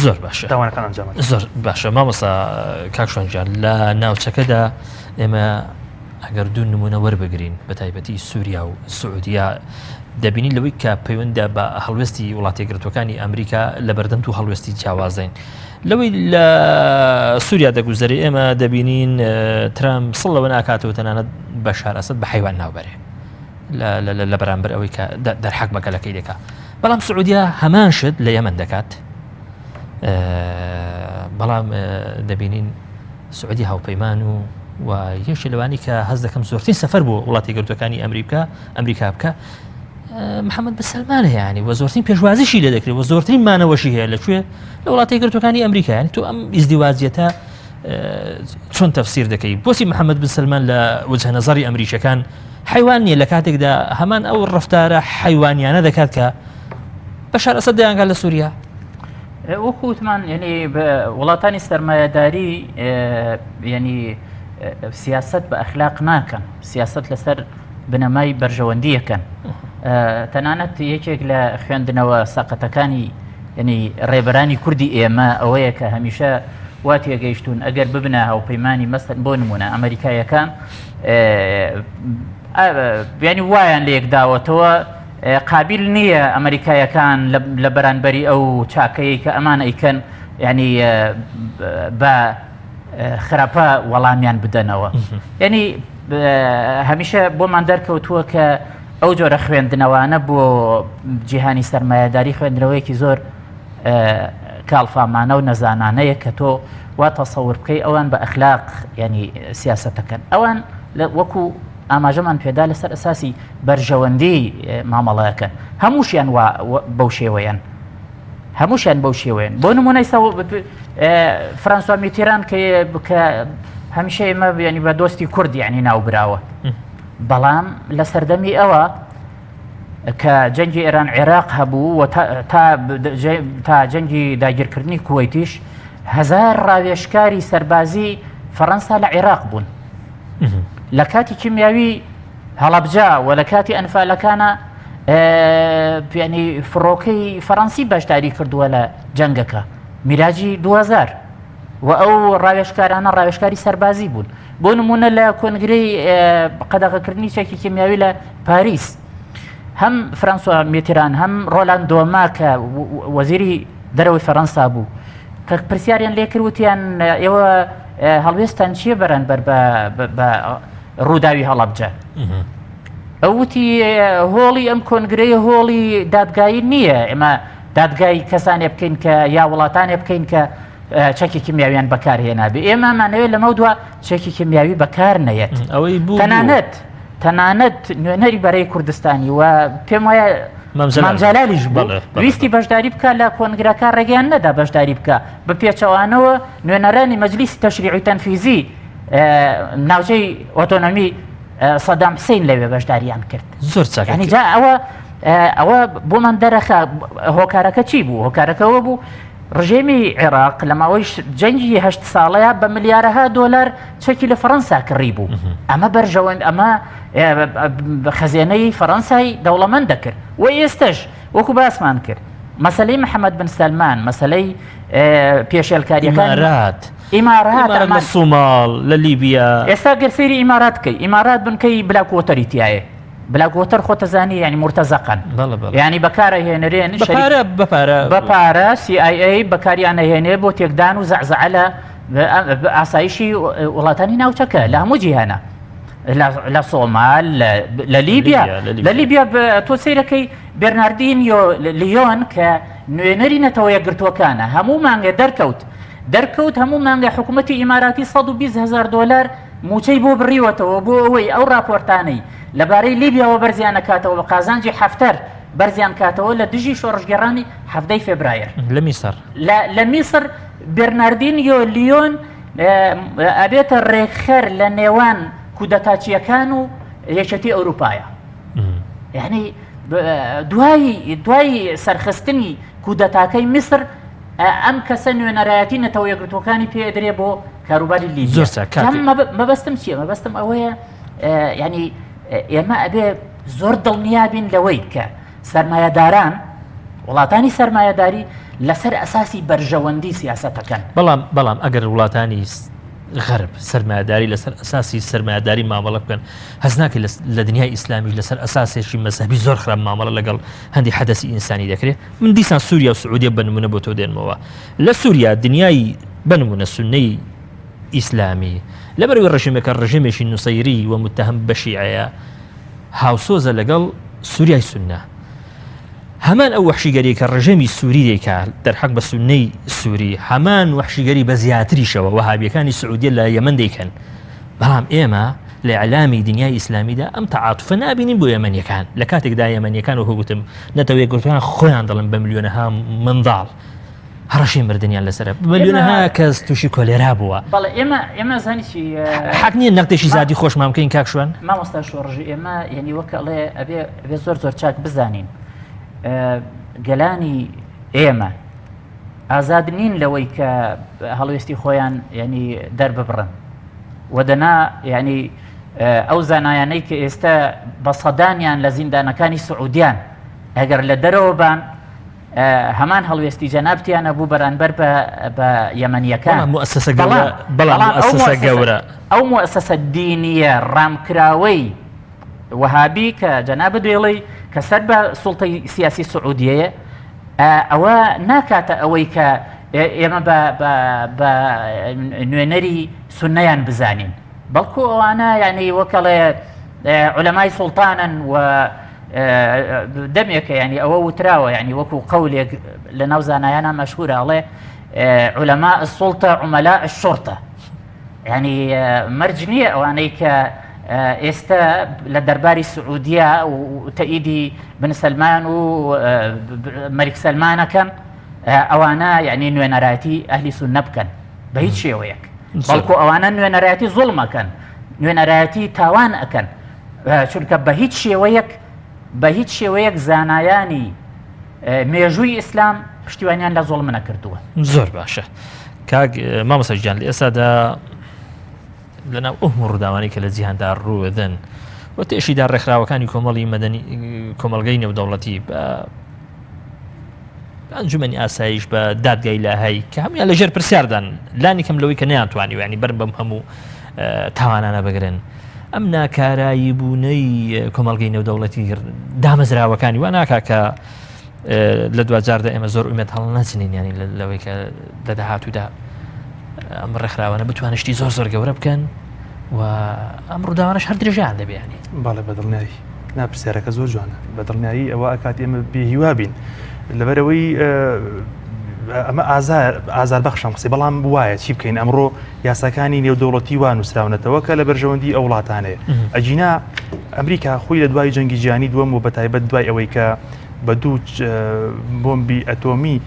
زۆر باشە تاوانەکان ئەنجام زۆر باشە مامۆستا کاکشۆنجان لە ناوچەکەدا ئێمە ئەگەر دوو نمونە وەربگرین بە تایبەتی سووریا و سعودیا دەبینی لەوەی کە پەیوەندە بە هەڵوێستی وڵاتی یەکگرتوەکانی ئەمریکا لە بەردەم و هەڵوێستی جیاوازین لەوەی لە سووریا دەگوزەری ئێمە دەبینین ترامپ سڵەوە ناکاتەوە تەنانەت بەشار ئەسەد بە حیوان ناوبەرێ لە بەرامبەر ئەوەی کە دەرحەق بەگەلەکەی دەکات بەڵام سعودیا هەمان شت لە یەمەن دەکات بەڵام دەبینین سعودی هاوپەیمان و یەکێ لەوانی کە هەز دەکەم زۆرترین سەفەر بۆ وڵاتی یەکگرتوەکانی ئەمریکا بکە محەممەد بن سەلمانە یعنی وە زۆرترین پێشوازیشی لێ دەکرێت وە زۆرترین مانەوەشی هەیە لەکوێ لە وڵاتی یەکگرتوەکانی ئەمریکا یعنی تۆ ئەم ئیزدیواجیەتە چۆن تەفسیر دەکەی بۆچی محەممەد بن سەلمان لە وجهە نەزەری ئەمریکیەکان حیوان نیە لە کاتێکدا هەمان ئەو ڕەفتارە حیوانیانە دەکات کە بەشار ئەسەد دەیانگات لە سووریا وەکوتمان ینی وڵاتانی سەرمایەداری ینی سیاست بە ئەخلاق ناکەن سیاست لەسەر بنەمای بەرژەوەندیەکەن تەنانەت یەکێک لە خوێندنەوە ساقەتەکانی ینی ڕێبەرانی کوردی ئێمە ئەوەیە کە هەمیشە وا تێگەیشتون ئەگەر ببنە هاوپەیمانی مەسەن بۆ نمونە ئەمریکایەکان ینی وایان لە یەکداوەتەوە قابل نییە ئەمریکایەکان لە بەرانبەری ئەو چاکەیە کە ئەمان ئەیکەن ینی بە خراپە وەڵامیان بدەنەوە ینی هەمیشە بۆمان دەرکەوتووە کە ئەو جۆرە خوێندنەوانە بۆ جیهانی سەرمایەداری خوێندنەوەیەکی زۆر کاڵفامانە و نەزانانەیە کە تۆ وا تەسەور بکەی ئەوان بە ئەخلاق ینی سیاسەتەکەن ئەوان وەکو ئاماژەمان پێدا لەسەر ئەساسی بەرژەوەندی مامەڵەکەن هەمووشیان بەو شێوەیەن هەمووشیان بەو شێوەیەن بۆ نمونەی فرانسوا میتیران کە هەمیشە ئێمە ینی بە دۆستی کورد یعنی ناوبراوە بەڵام لە سەردەمی ئەوە کە جەنگی ئێران عێراق هەبوو و تا جەنگی داگیرکردنی کوێیتیش هەزار ڕاوێژکاری سەربازی فەڕەنسا لە عێراق بوون لە کاتی کیمیاوی هەڵەبجا و لە کاتی ئەنفالەکانە ینی فڕۆکەی فەڕەنسی بەشداری کردووە لە جەنگەکە میراجی 2000 و ئەو ڕاوێژکارانە ڕاوێژکاری سەربازی بوون بۆ نمونە لە کۆنگرەی قەدەغەکردنی چەکی کیمیاوی لە پاریس هەم فرانسوا میتیران هەم ڕۆلاند دۆما کە وەزیری دەرەوەی فەڕەنسا بوو کە پرسیاریان لێ کردوتیان ئێوە هەڵوێستان چییە بەرامبەر بە ڕووداوی هەڵەبجە ئەوتی هۆڵی ئەم کۆنگرەیە هۆڵی دادگایی نییە ئێمە دادگای کەسانێ بکەین کە یا وڵاتانێ بکەین کە چەکی کیمیاویان بەکارهێنابێ ئێمەمانەوێت لەمەوە دووە چەکی کیمیاوی بەکار نەیەت تەنانەت نوێنەری بەرەی کوردستانی و پێم وایە مامجالالیش بوو ویستی بەشداری بکە لە کۆنگرەکە ڕێگەیان نەدا بەشداری بکە بە پێچەوانەوە نوێنەرانی مەجلیسی تەشریعی تەنفیزی ناوچەی ئۆتۆنۆمی سەدام حوسێن لەوێ بەشداریان کرد زۆر چاکە جا ئەوە بۆمان دەرەخە هۆکارەکە چی بوو هۆکارەکەەوە بوو ڕژێمی عێراق لە ماوەی جەنگی 8 ساڵەیە بە ملیارەها دۆلار چەکی لە فەڕەنسا کڕی بوو ئەمە بەرژەوەند ئەمە خەزێنەی فەڕەنسای دەوڵەمەند دەکرد و ئێستش وەکو باسمان کرد مەسەلەی محەممەد بن سەلمان مەسەلەی پێشێلکاریەکان ئیمارات لە سوماڵ لە لیبیا ئێستا گەرسەیری ئیمارات بکەی ئیمارات بنکەی بلاکۆتەری تایە بلاکۆتەر خۆتەزانی ینی مرتەزەقن ینی بەکارە هێنرێن بەپارە CIA بەکاریانە هێنێ بۆ تێکدان و زەعزەعە لە ئاسایشی وڵاتانی ناوچەکە لە هەموو جیهانە لە سۆمال لە لیبیا تۆ سیرەکەی بێرناردینیۆ لیۆن کە نوێنەری نەتەوە یەکگرتووەکانە هەموو مانگە دەرکەوت هەموو مانگە حکوومەتی ئیماراتی 120,000 دۆلار موچەی بۆ بڕیوەتەوە بۆ ئەوەی ئەو راپۆرتانەی لەبارەی لیبیاوە بەرزیان نەکاتەوە بە قازانجی حەفتەر بەرزیان کاتەوە لە دژی شۆڕژگەڕانی 7 فێبرایر لە میسر بێرناردینیۆ لیۆن ئەبێتە ڕێکخەر لە نێوان کودەتاچیەکان و یەکێتی ئەوروپایە یعنی دوای سەرخستنی کودەتاکەی میسر ئەم کەسە نوێنەرایەتی نەتەوە یەکگرتوەکانی پێدرێ بۆ کاروباری لیبیا مەبەستم چییە مەبەستم ئەوەیە ینی ئێمە ئەبێ زۆر دڵنیابین لەوەی کە سەرمایەداران وڵاتانی سەرمایەداری لەسەر ئەساسی بەرژەوەندی سیاسەتەکەن بەڵام ئەگەر وڵاتانی غەرب سەرمایه‌داری لەسەر ئەساسی سەرمایه‌داری مامەڵە بکەن هەست ناکەی لە دنیای ئیسلامیش لەسەر ئەساسێکی مەذهبی زۆر خراپ مامەڵە لەگەڵ هەندی حەدەسی ئینسانی دەکرێت من دیسان سووریا و سعودیە بنمونە بۆ تۆ دێنمەوە لە سووریا دنیای بنمونە سونەی ئیسلامی لەبەرەوەی ڕژیمێکە ڕژیمێکی نوسەیری و متهم بە شیعەیە هاوسۆزە لەگەڵ سووریای سونە هەمان ئەو وەحشیگەری کە ڕژێمی سووری دەیکا دەرحەق بە سونەی سووری هەمان وەحشیگەری بە زیاتریشەوە وەهابیەکانی سعودیە لە یەمەن دەیکەن بەڵام ئێمە لە ئیعلامی دنیای ئیسلامیدا ئەم تەعاتوفە نابینین بۆ یەمەنیەکان لە کاتێکدا یەمەنیەکان و هەگوتم نەتەوەی گورتیان خۆیان دەڵن بە ملیۆنەها منداڵ هەڕەشی مردنیان لەسرە ملیۆنەها کەس تووشی کۆلێرا بووە بەڵێ ئێمە زانیی حەق نییە نەقدێکی زادی خۆشمان بکەین کاک شوێن مامۆستا شۆڕژی ئێمە یعنی وەکەڵێ ئەبێ زۆر چاک بزانین گەلانی ئێمە ئازاد نین لەوەی کە هەڵوێستی خۆیان ینی دەرببڕن وەدەنا ینی ئەو زانایانەی کە ئێستا بە سەدانیان لە زیندانەکانی سعودیان ئەگەر لە دەرەوەبان هەمان هەڵوێستی جەنابتیانە بوو بەرانبەر بە یەمەنیەکان مؤسسە گەورە ئەو مؤسسە دینیە ڕامکراوەی وەهابی کە جەنابەت دێڵی کە سەر بە سوڵتەی سیاسی سعودیەیە ئەوە ناکاتە ئەوەی کە ئێمە بە نوێنەری سونەیان بزانین بەڵکو ئەوانە یعنی وەکەڵێ عولەمای سوڵتانن و دەمێکە ینی ئەوە وتراوە ینی وەکو قەولێک لە ناو زانایانە مەشهورە ئەڵێ عولەما السوڵتە عومەلاء الشوڕتە ینی مەرج نییە ئەوانەی کە ئێستا لە دەرباری سعودیە و تەئیدی بن سەلمان و مەلیک سەلمانەکەن ئەوانە یعنی نوێنەرایەتی ئەهلی سونە بکەن بە هیچ شێوەیەک بەڵکو ئەوانە نوێنەرایەتی زوڵمەکەن نوێنەرایەتی تاوان ئەکەن چونکە بە هیچ شێوەیەک زانایانی مێژووی ئیسلام پشتیوانیان لە زوڵم نەکردووە زۆر باشە کاک مامۆستا گیان لە ئێستادا لەناو ئەو ڕووداوانی کە لە جیهاندا ڕوودەن و تێشیدا ڕێکخراوەکانی کۆمەڵی مەدەنی کۆمەلگەی نێودەوڵەتی بە ئەنجومەنی ئاسایش بە دادگای لاهایی کە هەمویان لەژێر پرسیاردان لانی کەم لەوەی کە نەیانتوانی ینی بەرن بەم هەموو تاوانانە بگرن ئەم ناکارایی بوونەی کۆمەلگەی نێودەوڵەتی دامەزراوەکانی وا ناکا کە لە دوجاردا ئێمە زۆر ئومێد هەڵ نەچنین ینی لەوەی کە لە داهاتوودا ئەم ڕێکخراوانە بتوانشتی زۆر گەورە بکەن و ئەم ڕووداوانەش هەر درێژیان دەبیانی باڵێ بەدڵنیایی ناپرسیارەکە زۆر جوانە بەدڵنیایی ئەوە ئەکات ئێمە بێهیوا بین لەبەرەوەی ئەمە ئازار بەخشم قسەی بەڵام وایە چی بکەین ئەمڕۆ یاساکانی نێودەوڵەتی وا نووسراونەتەوە کە لە بەرژەوەندی ئەو وڵاتانەیە ئەجینا ئەمریکا خۆی لە دوای جەنگی جیهانی دووەم و بەتایبەت دوای ئەوەی کە بە دوو بۆمبی ئەتۆمی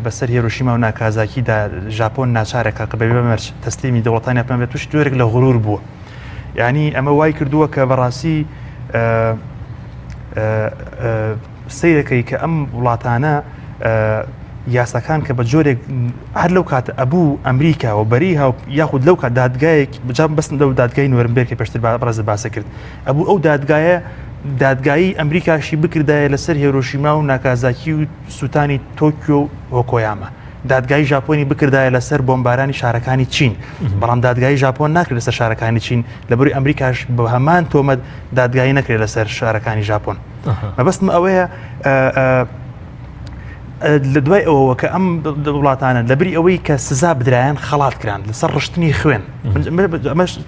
بەسەر هیرۆشیما و ناکازاکیدا ژاپۆن ناچارێکە کە بەبێ مەرج تەسلیمی دەوڵەتانی پێم بێت توش جۆرێک لە غرور بووە یعنی ئەمە وای کردووە کە بەڕاستی سیرەکەی کە ئەم وڵاتانە یاساکان کە بە جۆرێک هەر لەو کات ئەبوو ئەمریکا و بەریها و یاخود لەو کات دادگایەک بجام بەستن لەو دادگای نوێرنبێرکە پێشتر بەڕێز باسە کرد ئەبوو ئەو دادگایە دادگایی ئەمریکاشی بکردایە لەسەر هیرۆشیما و ناکازاکی و سووتانی تۆکیۆ و هۆکۆیاما دادگای ژاپۆنی بکردایە لەسەر بۆمبارانی شارەکانی چین بەڵام دادگای ژاپۆن ناکرێت لەسەر شارەکانی چین لەبەروی ئەمریکاش بە هەمان تۆمەت دادگایی نەکرێت لەسەر شارەکانی ژاپۆن مەبەستم ئەوەیە لە دوای ئەوەوە کە ئەم وڵاتانە لەبری ئەوەی کە سزا بدرایان خەڵات کران لەسەر ڕشتنی خوێن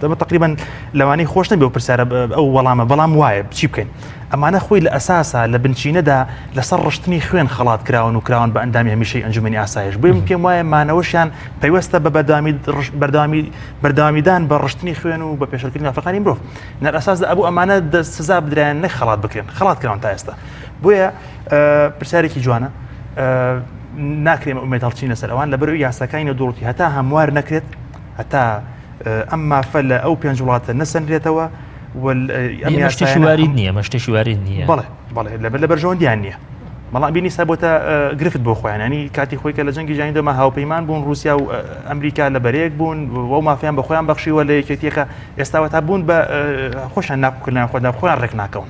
ئەمە تقریبان لەوانەی خۆش نەبێ و پرسیارە ئەو وەڵامە بەڵام وایە چی بکەین ئەمانە خۆی لە ئەساسا لە بنچینەدا لەسەر ڕشتنی خوێن خەڵات کراون و کراون بە ئەندامی هەمیشەی ئەنجومەنی ئاسایش بۆ پێم وایە مانەوەشیان پەیوەستە بە بەردەوامیدان بە ڕشتنی خوێن و بە پێشەکردنی ئافرەقانی مرۆڤ نەر ئەساسدا ئەبوو ئەمانە سزا بدرایان نەک خەڵات بکرێن خەڵات کراون تا ئێستا بۆیە پرسیارێکی جوانە ناکرێمە ئومێد هەڵچینە سەر ئەوان لەبەرەوەی یاساکانی نێودەوڵەتی هەتا هەموار نەکرێت هەتا ئەم مافە لە ئەو پێنج وڵاتە نەسەنرێتەوە شتێکی وارد نییە مەشتێکی وارد نییە بەڵێ لە بەرژەوەندیان نییە بەڵام بینی سابۆتە گرفت بۆ خۆیان ینی کاتی خۆی کە لە جەنگی جیهانی دەما هاوپەیمان بوون رووسیا و ئەمریکا لە بەرەیەک بوون و مافیان بە خۆیان بەخشیوە لە یەکێتیەکە ئێستاوە تا بوون بە خۆشیان ناکردیان خۆدا خۆیان ڕێک ناکەون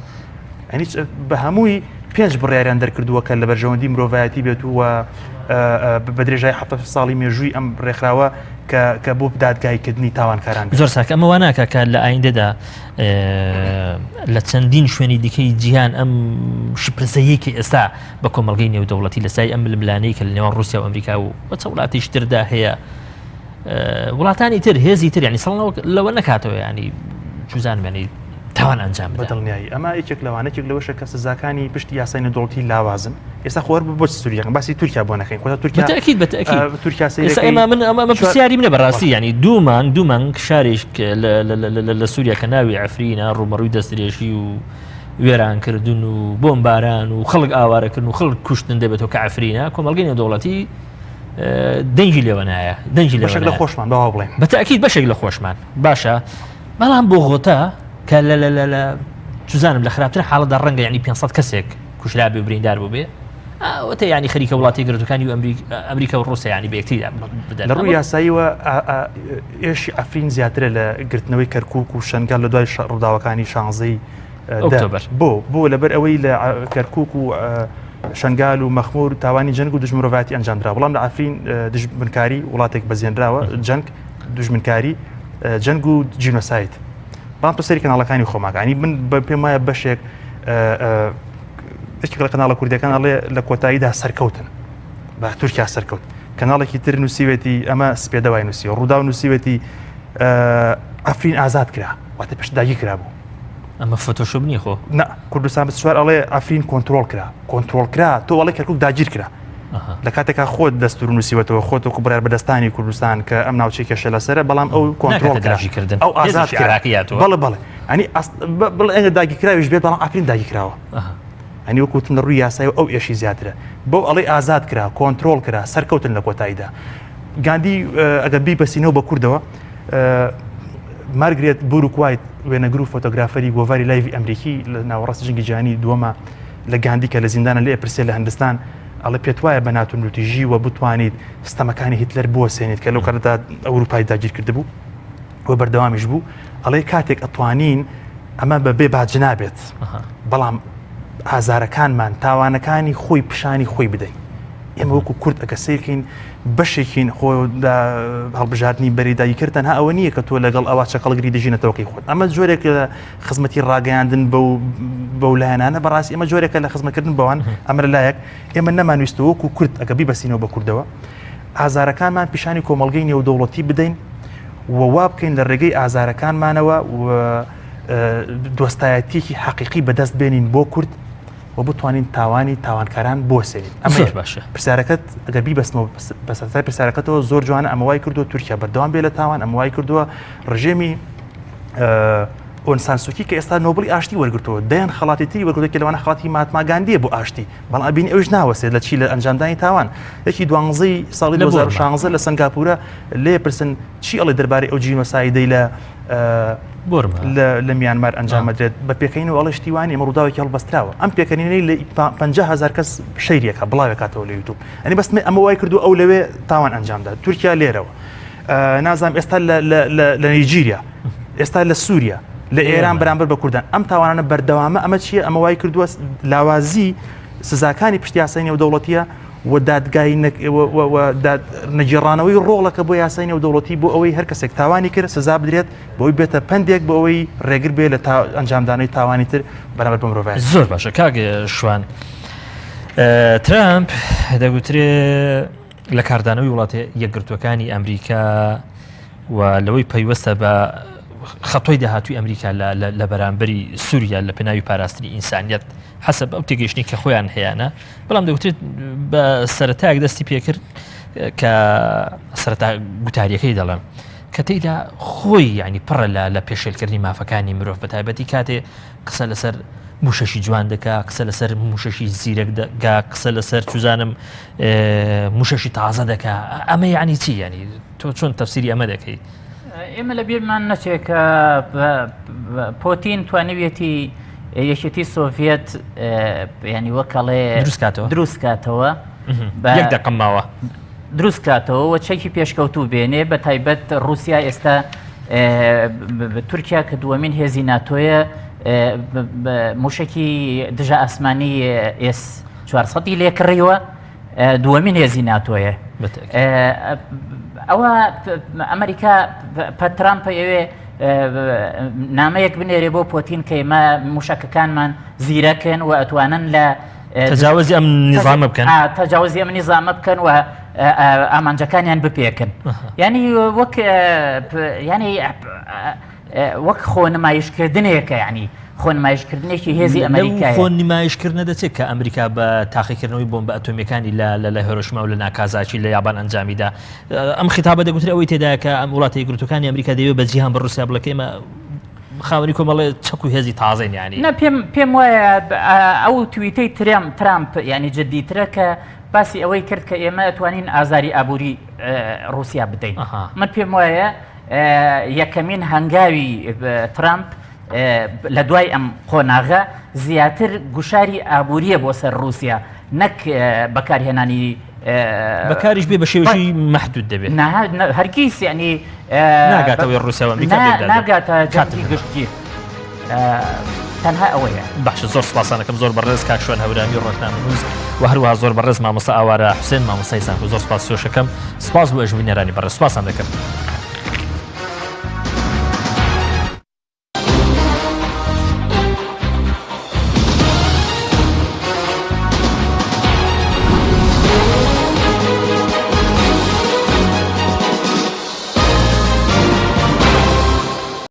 ینی بە هەمووی پێنج بڕیاریان دەرکردووە کە لە بەرژەوەندی مرۆڤایەتی بێت و بە درێژای 7 ساڵی مێژووی ئەم ڕێکخراوە کە بۆ دادگایکردنی تاوانکاران زۆر ساکە ئەمە واناکە کە لە ئایندەدا لە چەندین شوێنی دیکەی جیهان ئەم شپرسەیەکی ئێستا بە کۆمەڵگەی نێودەوڵەتی لە سای ئەم ململانەی کە لە نێوان رووسیا و ئەمریکا و چە وڵاتیش تردا هەیە وڵاتانی تر هێزی تر ینی سەڵ لەوە نکاتەوە ینی جوزانمێنی تاوان ئەنجام بەدڵنیایی ئەمە یەکێک لەوانەیەک لەوەشە کە سزاکانی پشتی یاسای نێودەوڵەتی لاوازن ئێستا خۆر بۆ سووریەکە باسی تورکیا بۆ نەکەین کۆتا تورکیا تورکیا ئەمە پرسیاری منە بەڕاستی ینی دوو مانگ شارێک لە سووریا کە ناوی عەفرینە ڕوومەڕووی دەستدرێژی و وێرانکردن و بۆمباران و خەڵک ئاوارەکردن و خەڵک کوشتن دەبێتەوە کە عەفرینە کۆمەڵگەی نێودەوڵەتی دەنگی لێوە نایە دەنگی بەشێک لە خۆشمان بەوا بڵێن بەتەکید بەشێک لە خۆشمان باشە بەڵام بۆ غۆتا کە لە چزانم لە خراپتر حاڵەدا ڕەنگە ینی 500 کەسێک کوشرا بێ بریندار بوو بێ ئەوتە ینی خەریکە وڵاتی گرتوەکانی و ئەمریکا و ڕووسیا ینی بەیەکتری بدەن لە ڕووی یاساییەوە ئێشی ئەفرین زیاترە لە گرتنەوەی کەرکووک و شەنگال لە دوای ڕووداوەکانی 16 ئۆکتۆبەر بۆ لەبەر ئەوەی لە کەرکووک و شەنگال و مەخمور تاوانی جەنگ و دژمنەوەتی ئەنجامدرا بەڵام لە ئەفرین دژمنکاری وڵاتێک بەزێنراوە جەنگ دژمنکاری جەنگ و جینۆسایت بەڵام تۆ سەری کەناڵەکانی خۆماکانی من پێم وایە بەشێک لە کەناڵە کوردەکان ئەڵێ لە کۆتاییدا سەرکەوتن بە تورکیا سەرکەوت کەناڵێکی تر نووسیوێتی ئەمە سپێدەوای نووسی ڕوودا و نووسیوێتی ئەفرین ئازاد کرا واتە پشتداگی کرا بوو ئەمە فۆتۆشۆپ نیە خۆ نە کوردستان بەسوار ئەڵێ ئەفرین کۆنترۆل کرا تۆ ئەڵێ کەرکووک داگیر کرا لە کاتێکا خۆت دەستور نووسیوەتەوە خۆتۆ بڕار بەدەستانی کوردستان کە ئەم ناوچەی کێشە لەسەرە بەڵام ئەو کۆنترۆل داژیکردن ئەو ئازاد بەڵێ ئەنی بڵ ئەگە داگی کراویش بێت بەڵام ئەفرین داگی کراوە ئەنی وەکوتن ڕووی یاسای و ئەو ئێشی زیاترە بۆ ئەڵێ ئازاد کرا کۆنترۆل کرا سەرکەوتن لە کۆتاییدا گاندی ئەگە بیبەسینەوە بە کوردەوە مارگرێت بوروکوایت وێنەگر و فۆتۆگرافەری گۆڤاری لایڤی ئەمریکی لە ناوەڕاستی جەنگی جیهانی دووەمە لە گاندی کە لە زیندانە لێ پرسێ لە هەندستان ئەڵێ پێت وایە بە ناتونوتیژی وە بتوانیت ستەمەکانی هیتلەر بوەسێنیت کە لەو کاردا ئەوروپای داگیر کرده بوو وە بەردەوامیش بوو ئەڵێ کاتێک ئەتوانین ئەمە بەبێ باج نابێت بەڵام ئازارەکانمان تاوانەکانی خۆی پیشانی خۆی بدەین ئێمە وەکو کورد ئەگە سیرکەین بەشێکین خۆ هەڵبژاردننی بەریداییکرد تەنها ئەوە نییە کە تۆ لەگەڵ ئەوە چەقەڵگری دژینەتەوەکەی خۆت ئەمە جۆرێک لە خزمەتی ڕاگەیاندن بەو لایەنانە بەڕاستی ئەمە جۆرێکە لە خزمەتکردن بەوان ئەمە لایەک ئێمە نەمانویستەوە وەکو کورد ئەگە بیبەسینەوە بە کوردەوە ئازارەکانمان پیشانی کۆمەڵگەی نێودەوڵەتی بدەین ووا بکەین لە ڕێگەی ئازارەکانمانەوە دۆستایەتێکی حەقیقی بەدەست بێنین بۆ کورد و بتوانین تاوانکاران بۆسێنین ئەمە باشە پرسیارەکەت ئەگەر بیبەستمەوە بەسەرای پرسیارەکەتەوە زۆر جوانە ئەمەوای کردووە تورکیا بەردەوام بێ لە تاوان ئەمەوای کردووە ڕژێمی ئۆنسانسوکی کە ئێستا نۆبڵی ئاشتی وەرگرتەوە دەیان خەڵاتی تری وەرگرتووە کە لەوانە خەڵاتی ماتما گاندیە بۆ ئاشتی بەڵام ئەبینی ئەوش ناوەسێت لە چی لە ئەنجامدانی تاوان یەکی 12 ساڵی 2016 لە سنگاپورە لێ پرسن چی ئەڵێ دەربارەی ئەو جینۆسایدەی لە میانمار ئەنجامەدرێت بە پێکەینەوە ئەڵێ شتیوانی ئەمە ڕووداوێکی هەڵبەستراوە ئەم پێکەنینەی لە 50,000 کەس شەیرێکە بڵاوێکاتەوە لە یوتیوب ئەنی بەست ئەمە وای کردو ئەو لەوێ تاوان ئەنجامدا تورکیا لێرەوە نازانم ئێستا لە نیجیریا ئێستا لە سووریا لە ئێران بەرامبەر بە کوردان ئەم تاوانانە بەردەوامە ئەمە چییە ئەمە وای کردووە لاوازی سزاکانی پشتی یاسای نێودەوڵەتیە و دادگای نەگیڕانەوەی ڕۆڵەکە بۆ یاسای نێودەوڵەتی بۆ ئەوەی هەر کەسێک تاوانی کرد سزا بدرێت بۆی بێتە پندێک بۆ ئەوەی ڕێگر بێ لە ئەنجامدانەوەی تاوانی تر بەرامبەر بە مرۆڤ زۆر باشە کاگە شوان ترامپ دەگوترێ لە کاردانەوەی وڵاتی یەکگرتوەکانی ئەمریکا و لەوەی پەیوەستە بە خەتۆی داهاتووی ئەمریکا لە بەرامبەری سووریا لە پێناوی پاراستنی ئینسانیەت حەسەب ئەو تێگەیشتنی کە خۆیان هەیەە بەڵام دەوترێت بە سەرەتایەک دەستی پێکرد کە سەرەتا گوتاریەکەی دەڵێن کە تێیدا خۆی ینی پڕە لە پێشێلکردنی مافەکانی مرۆڤ بە تایبەتی کاتێ قسە لەسەر موشەشی جوان دەکا قسە لەسەر موشەشی زیرەک دەکا قسە لەسەر چوزانم موشەشی تازە دەکا ئەمە یعنی چی ینی تۆ چۆن تەفسیری ئەمە دەکەی ئێمە لە بیرمان نەچێت کە پۆتین توانوێتی یەکێتی سۆڤێت ینی وەکەڵێ دروست کاتەوە یەک دەقەماوە دروست کاتەوە و چەکی پێشکەوتوو بێنێ بە تایبەت رووسیا ئێستا تورکیا کە دووەمین هێزی ناتۆیە موشکی دژە ئاسمانی S-400 لێکڕیوە دووەمین هێزی ناتۆیە ئەوە ئەمریکا ترامپ ئێوێ نامەیەک بنێرێ بۆ پۆتین کە ئێمە موشەکەکانمان زیرەکەن و ئەتوانن لە تجاوزی ئەم نظامە بکەن تجاوزی ئەم نظامە بکەن و ئامانجەکانیان بپێکن ینی وەک خۆنمایشکردنێکە ینی خۆنمایشکردنێکی هێزی ئەمریکای خۆ نمایشکردنە دەچێت کە ئەمریکا بە تاقیکردنەوەی بۆمبە ئەتۆمیەکانی لە هێرۆشیما و لە ناکازاکی لە یابان ئەنجامیدا ئەم خیتابە دەگوترێت ئەوەی تێدایە کە ئەم وڵاتی یەکگرتوەکانی ئەمریکا دەیەوێت بە جیهان بە رووسیا بڵێ ئێمە خاوەنی کۆمەڵێ چەک و هێزی تازەین ینی پێم وایە ئەو تویتەی ترامپ ینی جددیترە کە باسی ئەوەی کرد کە ئێمە ئەتوانین ئازاری ئابووری رووسیا بدەین من پێم وایە یەکەمین هەنگاوی ترامپ لە دوای ئەم قۆناغە زیاتر گوشاری ئابووریە بۆ سەر رووسیا نەک بەکارهێنانی بەکاریش بێ بە شێوەشی مەحدود دەبێت هەرگیز ینی ناگاتەوەی رووسیا و ئەمریکا ناگاتە جەنگی گشتگیر تەنها ئەوەیە باشە زۆر سپاسانەکەم زۆر بەڕێز کاک شوێن هەورامی ڕۆژنامەنووس و هەروەها زۆر بەڕێز مامۆستا ئاوارە حوسێن مامۆستای سانکۆ زۆر سپاس سۆشەکەم سپاس بۆ ئەژوینێرانی بەڕێز سپاسان دەکەم